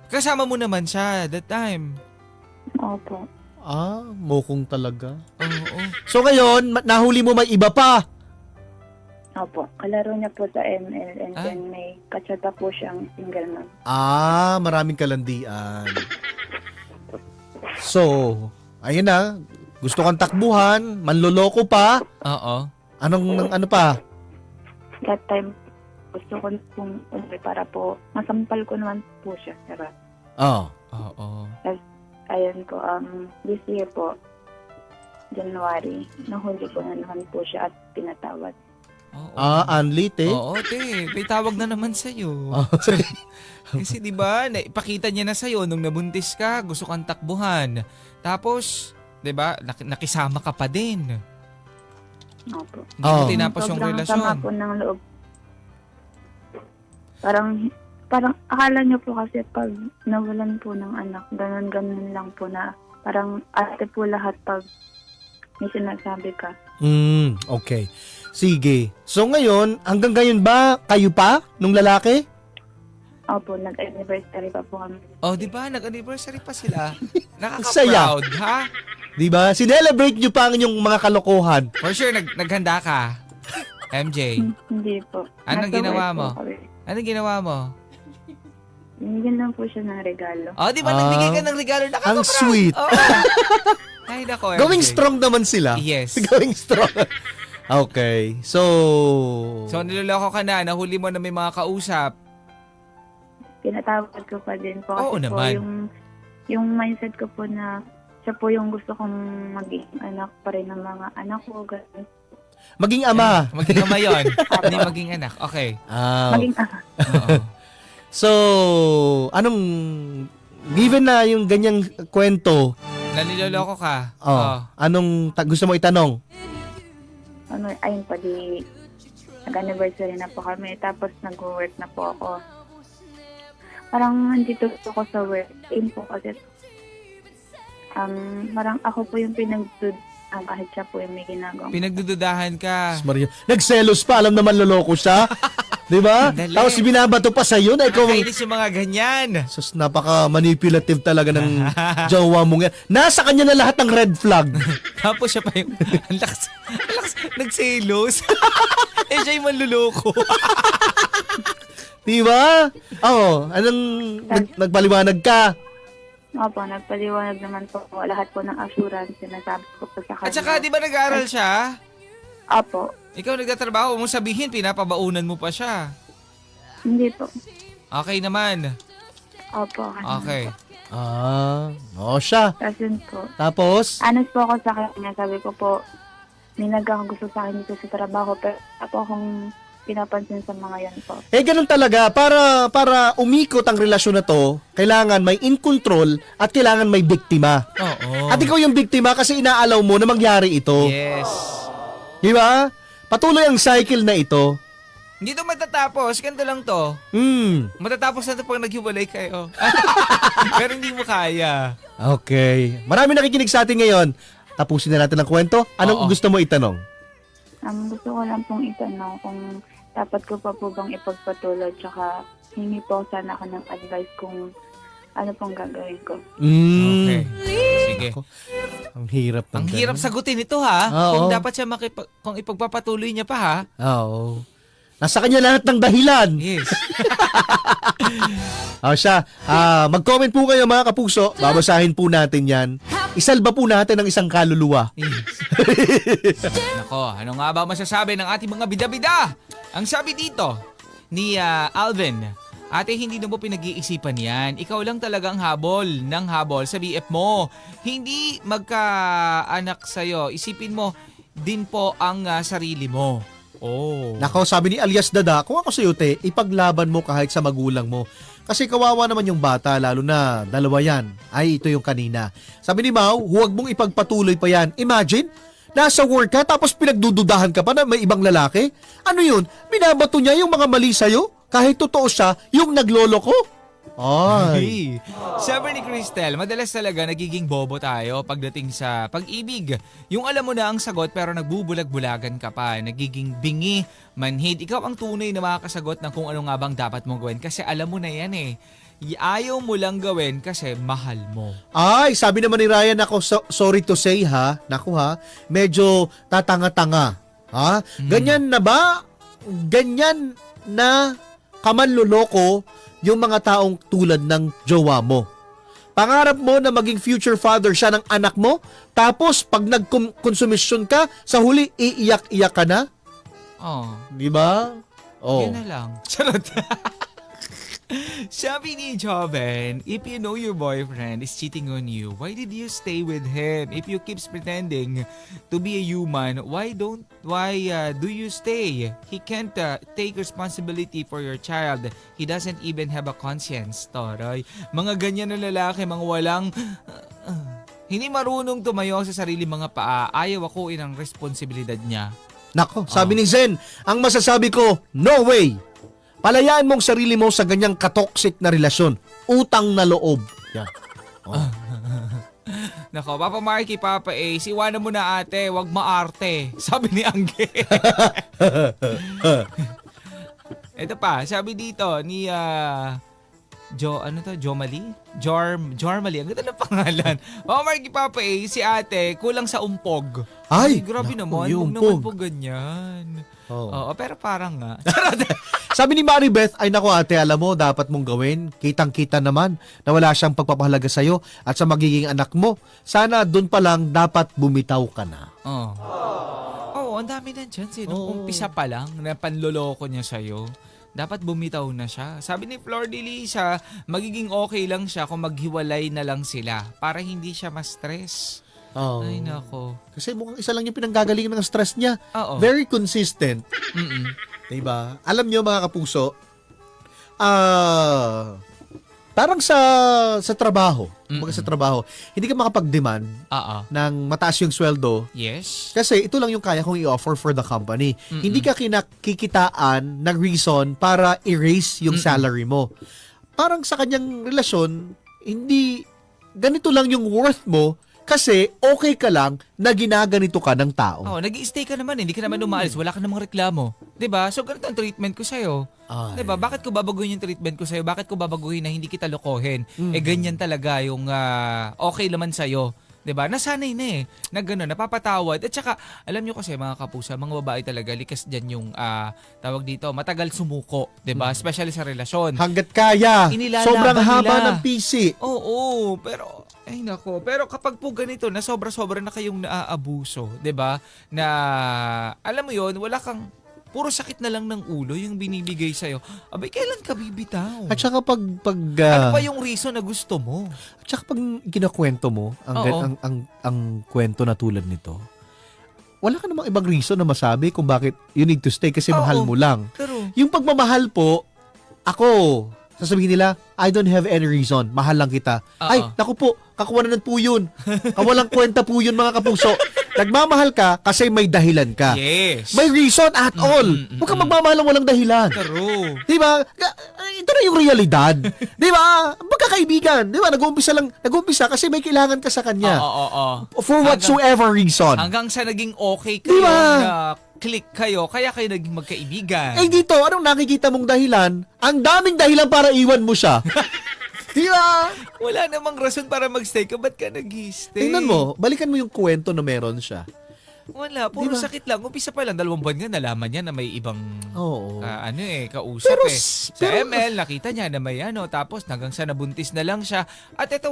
kasama mo naman siya that time. Opo. Mokong talaga. Oo. So ngayon, nahuli mo may iba pa? Opo. Kalaro niya po sa ML and then may katsata po siyang single mom. Maraming kalandian. So, ayun na. Gusto kang takbuhan, manloloko pa. Oo. Ano pa? That time, gusto ko pong para po, masampal ko naman po siya. Oo. Tapos, ayun po, this year po, January, nahuli ko na naman po siya at pinatawad. Oo. Anlit eh. Oo, te. May tawag na naman sa'yo. Kasi di ba, ipakita niya na sa'yo nung nabuntis ka, gusto kang takbuhan. Tapos, di ba, nakisama ka pa din. Opo. Hindi mo tinapos yung Sobrang relasyon. sama po ng loob. Parang akala niyo po kasi pag nawalan po ng anak, ganun lang po na parang ate po lahat pag may sinasabi ka. Okay. Sige. So ngayon, hanggang ngayon ba kayo pa nung lalaki? Opo, nag-anniversary pa po kami. Oh, di ba? Nag-anniversary pa sila. Saya. Nakaka-proud, ha? Di ba? Sinelebrate nyo pa ang inyong mga kalokohan. For sure, naghanda ka. MJ, Hindi po. Anong Nasa ginawa work mo? po kami. anong ginawa mo? Binigyan lang po siya ng regalo. Oh, di ba? Nagbigay ka ng regalo. Nakaka-proud. Ang sweet. Oh. Ay, nako, MJ. Going strong naman sila. Yes. Going strong. Okay. So niloloko ka na. Nahuli mo na may mga kausap. Pinatawad ko pa din po. Kasi Oo po naman. yung mindset ko po na siya po yung gusto kong maging anak pa rin ng mga anak ko. Ganun. maging ama. Maging ama yun. Hindi maging anak. Okay. Maging Oo. So, given na yung ganyang kwento, Naniloloko ka. anong gusto mo itanong? ayun pa di nag-anniversary na po kami. Tapos nag-work na po ako. Parang nandito ako sa work. Ayun po kasi parang ako po yung kahit siya po yung may ginagawa. Pinagdududahan ka. Maria, nagselos pa, alam naman loloko siya. 'Di ba? Dali. Tapos binabato pa sa iyo na ikaw. Nakakainis yung mga ganyan. Sus, napaka-manipulative talaga ng jowa mo yan. Nasa kanya na lahat ng red flag. Tapos siya pa yung, ang lakas, nagselos. Siya yung manluloko. Di ba? Anong nagpaliwanag ka? Opo, nagpaliwanag naman po lahat po ng assurance. Sinasabi ko po sa kanya. At saka, di ba nag-aaral siya? Opo. Ikaw nagtatrabaho, mo sabihin, pinapabaunan mo pa siya. Hindi po. Okay naman. Opo. Okay. Siya. Kasi po. Tapos? Honest po ako sa kanya. Sabi ko po, may nagkakagusto sa akin dito sa trabaho. Pero ako akong pinapansin sa mga yan po. Ganun talaga. Para umikot ang relasyon na to, kailangan may in control at kailangan may biktima. Oo. At ikaw yung biktima kasi inaalaw mo na mangyari ito. Yes. Di ba? Patuloy ang cycle na ito. Hindi to matatapos. Ganito lang to. Matatapos na to pag naghiwalay kayo. Pero hindi mo kaya. Okay. Marami nakikinig sa atin ngayon. Tapusin na natin ang kwento. Anong gusto mo itanong? Gusto ko lang pong itanong kung dapat ko pa po bang ipagpatuloy tsaka hingi po sana ako ng advice kung ano pong gagawin ko. Okay. Sige. Ang hirap. Ang hirap sagutin ito, ha? Oo. Kung dapat siya kung ipagpapatuloy niya pa, ha? Oo. Nasa kanya lahat ng dahilan. Yes. Siya. Mag-comment po kayo mga kapuso. Babasahin po natin yan. Isalba po natin ang isang kaluluwa. Nako, ano nga ba masasabi ng ating mga bida-bida? Ang sabi dito ni Alvin, ate, hindi na mo pinag-iisipan yan. Ikaw lang talagang habol ng habol sa BF mo. Hindi magkaanak sa'yo. Isipin mo din po ang sarili mo. Oh. Nako, sabi ni Alias Dada, kung ako sa iyo, te, ipaglaban mo kahit sa magulang mo. Kasi kawawa naman yung bata, lalo na dalawa yan. Ay, ito yung kanina. Sabi ni Mau, huwag mong ipagpatuloy pa yan. Imagine, nasa work ka tapos pinagdududahan ka pa na may ibang lalaki? Ano yun? Binabato niya yung mga mali sa'yo? Kahit totoo siya, yung nagloloko? Ay. Sabi ni Cristel, madalas talaga nagiging bobo tayo pagdating sa pag-ibig. Yung alam mo na ang sagot pero nagbubulag-bulagan ka pa, nagiging bingi, manhid. Ikaw ang tunay na makakasagot ng kung ano nga bang dapat mong gawin kasi alam mo na yan eh. Ayaw mo lang gawin kasi mahal mo. Ay, sabi naman ni Ryan, ako sorry to say ha, naku ha, medyo tatanga-tanga. Ha? Ganyan na ba? Ganyan na kamanloloko yung mga taong tulad ng jowa mo. Pangarap mo na maging future father siya ng anak mo, tapos pag nag-consumption ka, sa huli, iiyak-iyak ka na? Oh. Di ba? Yun na lang. Charot. Sabi ni Joven, if you know your boyfriend is cheating on you, why did you stay with him? If you keeps pretending to be a human, why do you stay? He can't take responsibility for your child. He doesn't even have a conscience, Toroy. Mga ganyan na lalaki, mga walang hindi marunong tumayo sa sarili mga paa. Ayaw ako ang responsibilidad niya. Nako, sabi ni Zen, ang masasabi ko, no way. Palayaan mong sarili mo sa ganyang katoxic na relasyon. Utang na loob. Yan. Nako, Papa Marky, Papa Ace, iwanan mo na ate, wag maarte. Sabi ni Angge. Ito pa, sabi dito ni Jomali? Jormali. Ang ganda ng pangalan. Papa Marky, Papa Ace, si ate, kulang sa umpog. Ay, grabe naman. yung Huwag naman umpog. po ganyan. Oh. Oo, pero parang nga. Sabi ni Maribeth, ay nako ate, alam mo, dapat mong gawin. Kitang-kita naman na wala siyang pagpapahalaga sa'yo at sa magiging anak mo. Sana doon pa lang dapat bumitaw ka na. Oo, ang dami na chance eh. Nung umpisa pa lang na panloloko niya sa'yo, dapat bumitaw na siya. Sabi ni Flor de Lisa, magiging okay lang siya kung maghiwalay na lang sila para hindi siya ma-stress. Oh. Ay nako. Kasi mukhang isa lang yung pinanggagalingan ng stress niya. Oo. Very consistent. Diba? Alam niyo mga kapuso, parang sa trabaho, kumbaga sa trabaho, hindi ka makapag-demand ng mataas yung sweldo. Yes. Kasi ito lang yung kaya kong i-offer for the company. Hindi ka kikitaan ng reason para erase yung salary mo. Parang sa kanyang relasyon, hindi ganito lang yung worth mo kasi okay ka lang na ginaganito ka ng tao. Oh, nag-i-stay ka naman, hindi ka naman umaalis, wala ka namang reklamo. 'Di ba? So ganito ang treatment ko sa'yo. 'Di ba? Bakit ko babaguhin yung treatment ko sa'yo? Bakit ko babaguhin na hindi kita lokohin? Ganyan talaga yung okay naman sa'yo. 'Di ba? Nasanay na na gano'n, napapatawad. At saka, alam nyo kasi mga kapusa, mga babae talaga, likas dyan yung tawag dito, matagal sumuko. 'Di ba? Especially sa relasyon. Hanggat kaya. Inilalaban Sobrang haba nila ng PC. Oo, pero ay nako, pero kapag po ganito na sobra-sobra na kayong naaabuso, 'di ba? Na alam mo 'yon, wala kang puro sakit na lang ng ulo yung binibigay sa iyo. Abay, kailan ka bibitaw? At saka pag ano pa yung reason na gusto mo? At saka pag kinakwento mo ang kwento na tulad nito, wala ka namang ibang reason na masabi kung bakit you need to stay kasi mahal mo lang. Pero Yung pagmamahal po, ako, sasabihin nila, I don't have any reason. Mahal lang kita. Ay, naku po, kakuwanan po yun. Kawalang kwenta po yun mga kapuso. Nagmamahal ka kasi may dahilan ka. yes. May reason at all. Huwag kang magmamahal ng walang dahilan. True. Diba? Ito na yung realidad. Diba? Magkakaibigan. Diba? Nag-uumpisa kasi may kailangan ka sa kanya. For whatsoever reason. Hanggang sa naging okay kayo, Diba? na click kayo, kaya kayo naging magkaibigan. Eh dito, anong nakikita mong dahilan? Ang daming dahilan para iwan mo siya. Diba? Wala namang rason para magstay ka, ba't ka nag-stay? Tingnan mo, balikan mo yung kwento na meron siya. Wala, puro Diba? sakit lang. Umpisa pa lang, 2 buwan nga, nalaman niya na may ibang Oo. kausap Pero Sa ML, nakita niya na may tapos hanggang sa nabuntis na lang siya. At ito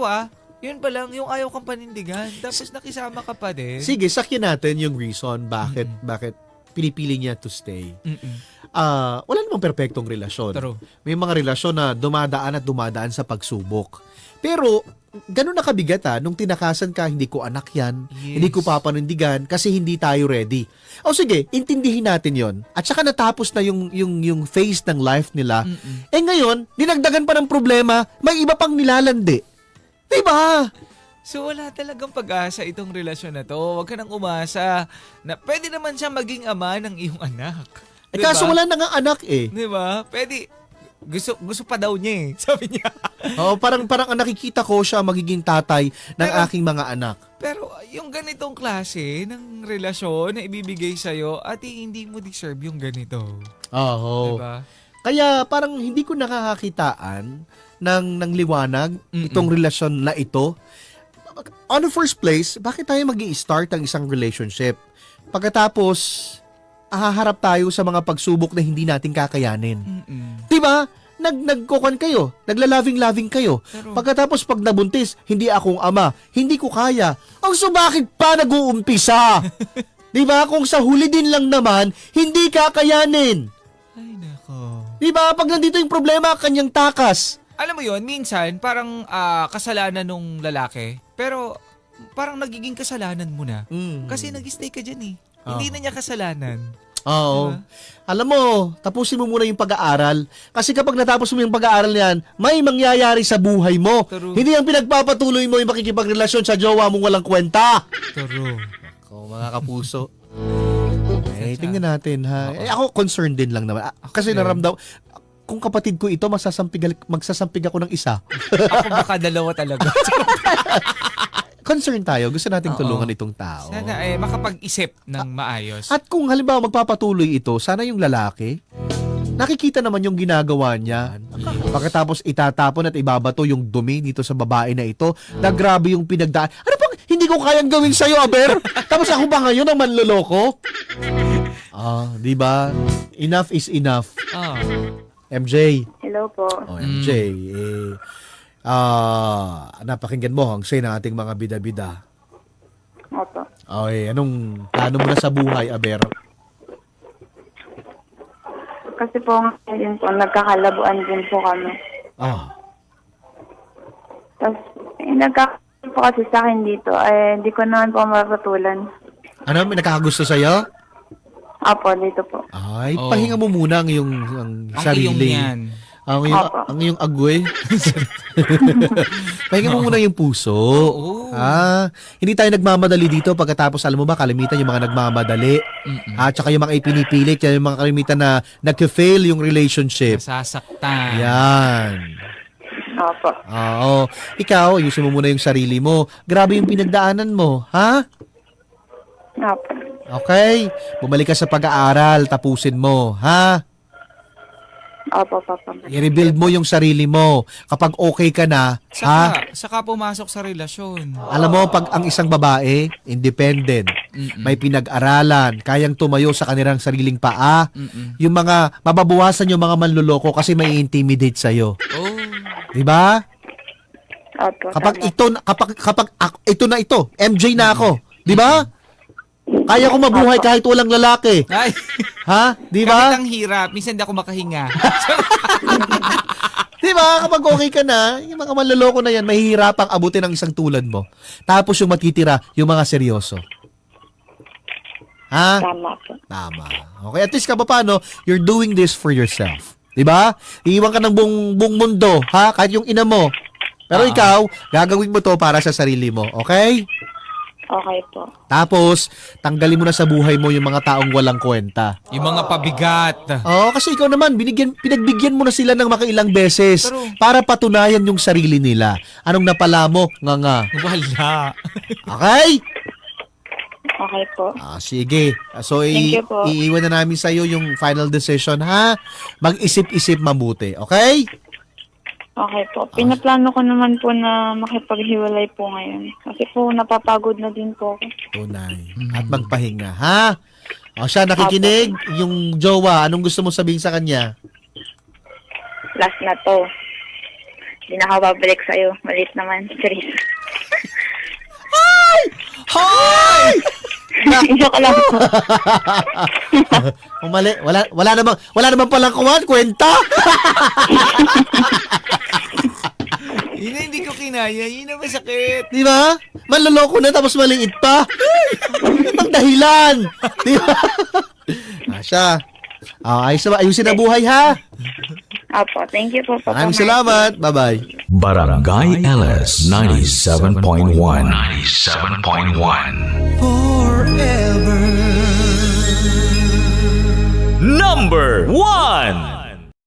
yun pa lang, yung ayaw kang panindigan. Tapos nakisama ka pa din. Sige, sakyan natin yung reason bakit pinipili niya to stay. Wala namang perpektong relasyon. True. May mga relasyon na dumadaan sa pagsubok. Pero, ganun na kabigat nung tinakasan ka, hindi ko anak yan, Yes. hindi ko papanindigan kasi hindi tayo ready. O sige, intindihin natin yon. At saka natapos na yung phase ng life nila. Eh ngayon, dinagdagan pa ng problema, may iba pang nilalandi. Diba? So wala talagang pag-asa itong relasyon na to. Huwag ka nang umasa na pwede naman siya maging ama ng iyong anak. Eh kaso wala na nga anak eh. Diba? Pwede. Gusto pa daw niya sabi niya. Oo, parang ang nakikita ko siya magiging tatay ng aking mga anak. Pero yung ganitong klase ng relasyon na ibibigay sa'yo, hindi mo deserve yung ganito. Oo. Diba? Kaya parang hindi ko nakakakitaan ng liwanag itong relasyon na ito. On the first place, bakit tayo mag-i-start ang isang relationship? Pagkatapos, haharap tayo sa mga pagsubok na hindi natin kakayanin. Diba? Nagkukuan kayo, naglalaving-laving kayo. Pero, Pagkatapos pag nabuntis, hindi akong ama, hindi ko kaya. So bakit pa nag-uumpisa? Diba? Kung sa huli din lang naman, hindi kakayanin. Ay, nako. Di ba? Pag nandito yung problema, kanyang takas. Alam mo yon, minsan parang kasalanan nung lalaki, pero parang nagiging kasalanan mo na. Kasi nag-stay ka dyan eh. Hindi na niya kasalanan. Oo. Diba? Alam mo, tapusin mo muna yung pag-aaral. Kasi kapag natapos mo yung pag-aaral yan, may mangyayari sa buhay mo. True. Hindi ang pinagpapatuloy mo yung makikipagrelasyon sa jowa mong walang kwenta. True. Ako, mga kapuso. Tingnan natin ha. Ako concerned din lang naman. Kasi naramdam, kung kapatid ko ito, magsasampig ako ng isa. Ako baka dalawa talaga. Concerned tayo. Gusto nating tulungan itong tao. Sana makapag-isip ng maayos. At kung halimbawa magpapatuloy ito, sana yung lalaki, nakikita naman yung ginagawa niya. Pagkatapos itatapon at ibabato yung dumi dito sa babae na ito, na grabe yung pinagdaan. Ano pang hindi ko kayang gawin sa'yo, Aber? Tapos ako ba ngayon ang manloloko? Di ba? Enough is enough. MJ. Hello po. MJ. Napakinggan mo ang say ng ating mga bida-bida. Opo. Okay, anong plano mo na sa buhay, Aber? Kasi po ngayon po, nagkakalabuan din po kami. Tapos, nagkakalabuan po kasi sa akin dito, di ko naman po mapatulan. Ano, may nakakagusto sa'yo? Opo, dito po. Ay, pahinga mo muna ang iyong sarili. Ang iyong agwe. Pahinga mo muna yung puso. Hindi tayo nagmamadali dito pagkatapos, alam mo ba, kalimitan yung mga nagmamadali. Tsaka yung mga ipinipilit, yung mga kalimitan na nag-fail yung relationship. Nasasaktan. Yan. Opo. Oo. Ikaw, ayusin mo muna yung sarili mo. Grabe yung pinagdaanan mo, ha? Opo. Okay? Bumalik ka sa pag-aaral, tapusin mo, ha? Opo, papa. I-rebuild mo yung sarili mo. Kapag okay ka na, ha? Saka pumasok sa relasyon. Alam mo, pag ang isang babae, independent, may pinag-aralan, kayang tumayo sa kanilang sariling paa, yung mga, mababawasan yung mga manluloko kasi may intimidate sa'yo. Diba? Opo. Kapag ito na ito, MJ na ako. Diba? Kaya ko mabuhay kahit walang lalaki. Ay, ha? Di ba? kahit ang hirap, minsan di ako makahinga. Di ba? Kapag okay ka na, yung mga manloloko na yan, mahihirapang abutin ang isang tulad mo. Tapos yung matitira, yung mga seryoso. Ha? Tama po. Tama. Okay, at least paano, you're doing this for yourself. Di ba? Iiwan ka ng buong mundo, ha? Kahit yung ina mo. Pero ikaw, gagawin mo to para sa sarili mo. Okay? Okay po. Tapos, tanggalin mo na sa buhay mo yung mga taong walang kwenta. Yung mga pabigat. Oo, kasi ikaw naman, pinagbigyan mo na sila ng makailang beses para patunayan yung sarili nila. Anong napala mo? Nga. Wala. Okay? Okay po. Sige. So, Thank you po. iiwan na namin sa'yo yung final decision, ha? Mag-isip-isip mabuti, okay? Okay po. Pinaplano ko naman po na makipaghiwalay po ngayon. Kasi po napapagod na din po ako. Tunay. At magpahinga, ha? O siya, nakikinig? Yung jowa, anong gusto mo sabihin sa kanya? Last na to. Hindi na ako babalik sa'yo. Malit naman. Seriously. Hoy! Joke lang po. Umali. Wala namang palang kwenta. Yun na hindi ko kinaya. Yun na masakit. Di ba? Manloloko na tapos maliit pa. Ang dahilan. Di ba? Asya. Ayusin ang buhay, ha? Apo, thank you po. Maraming salamat. Bye-bye. Barangay LS 97.1 Number 1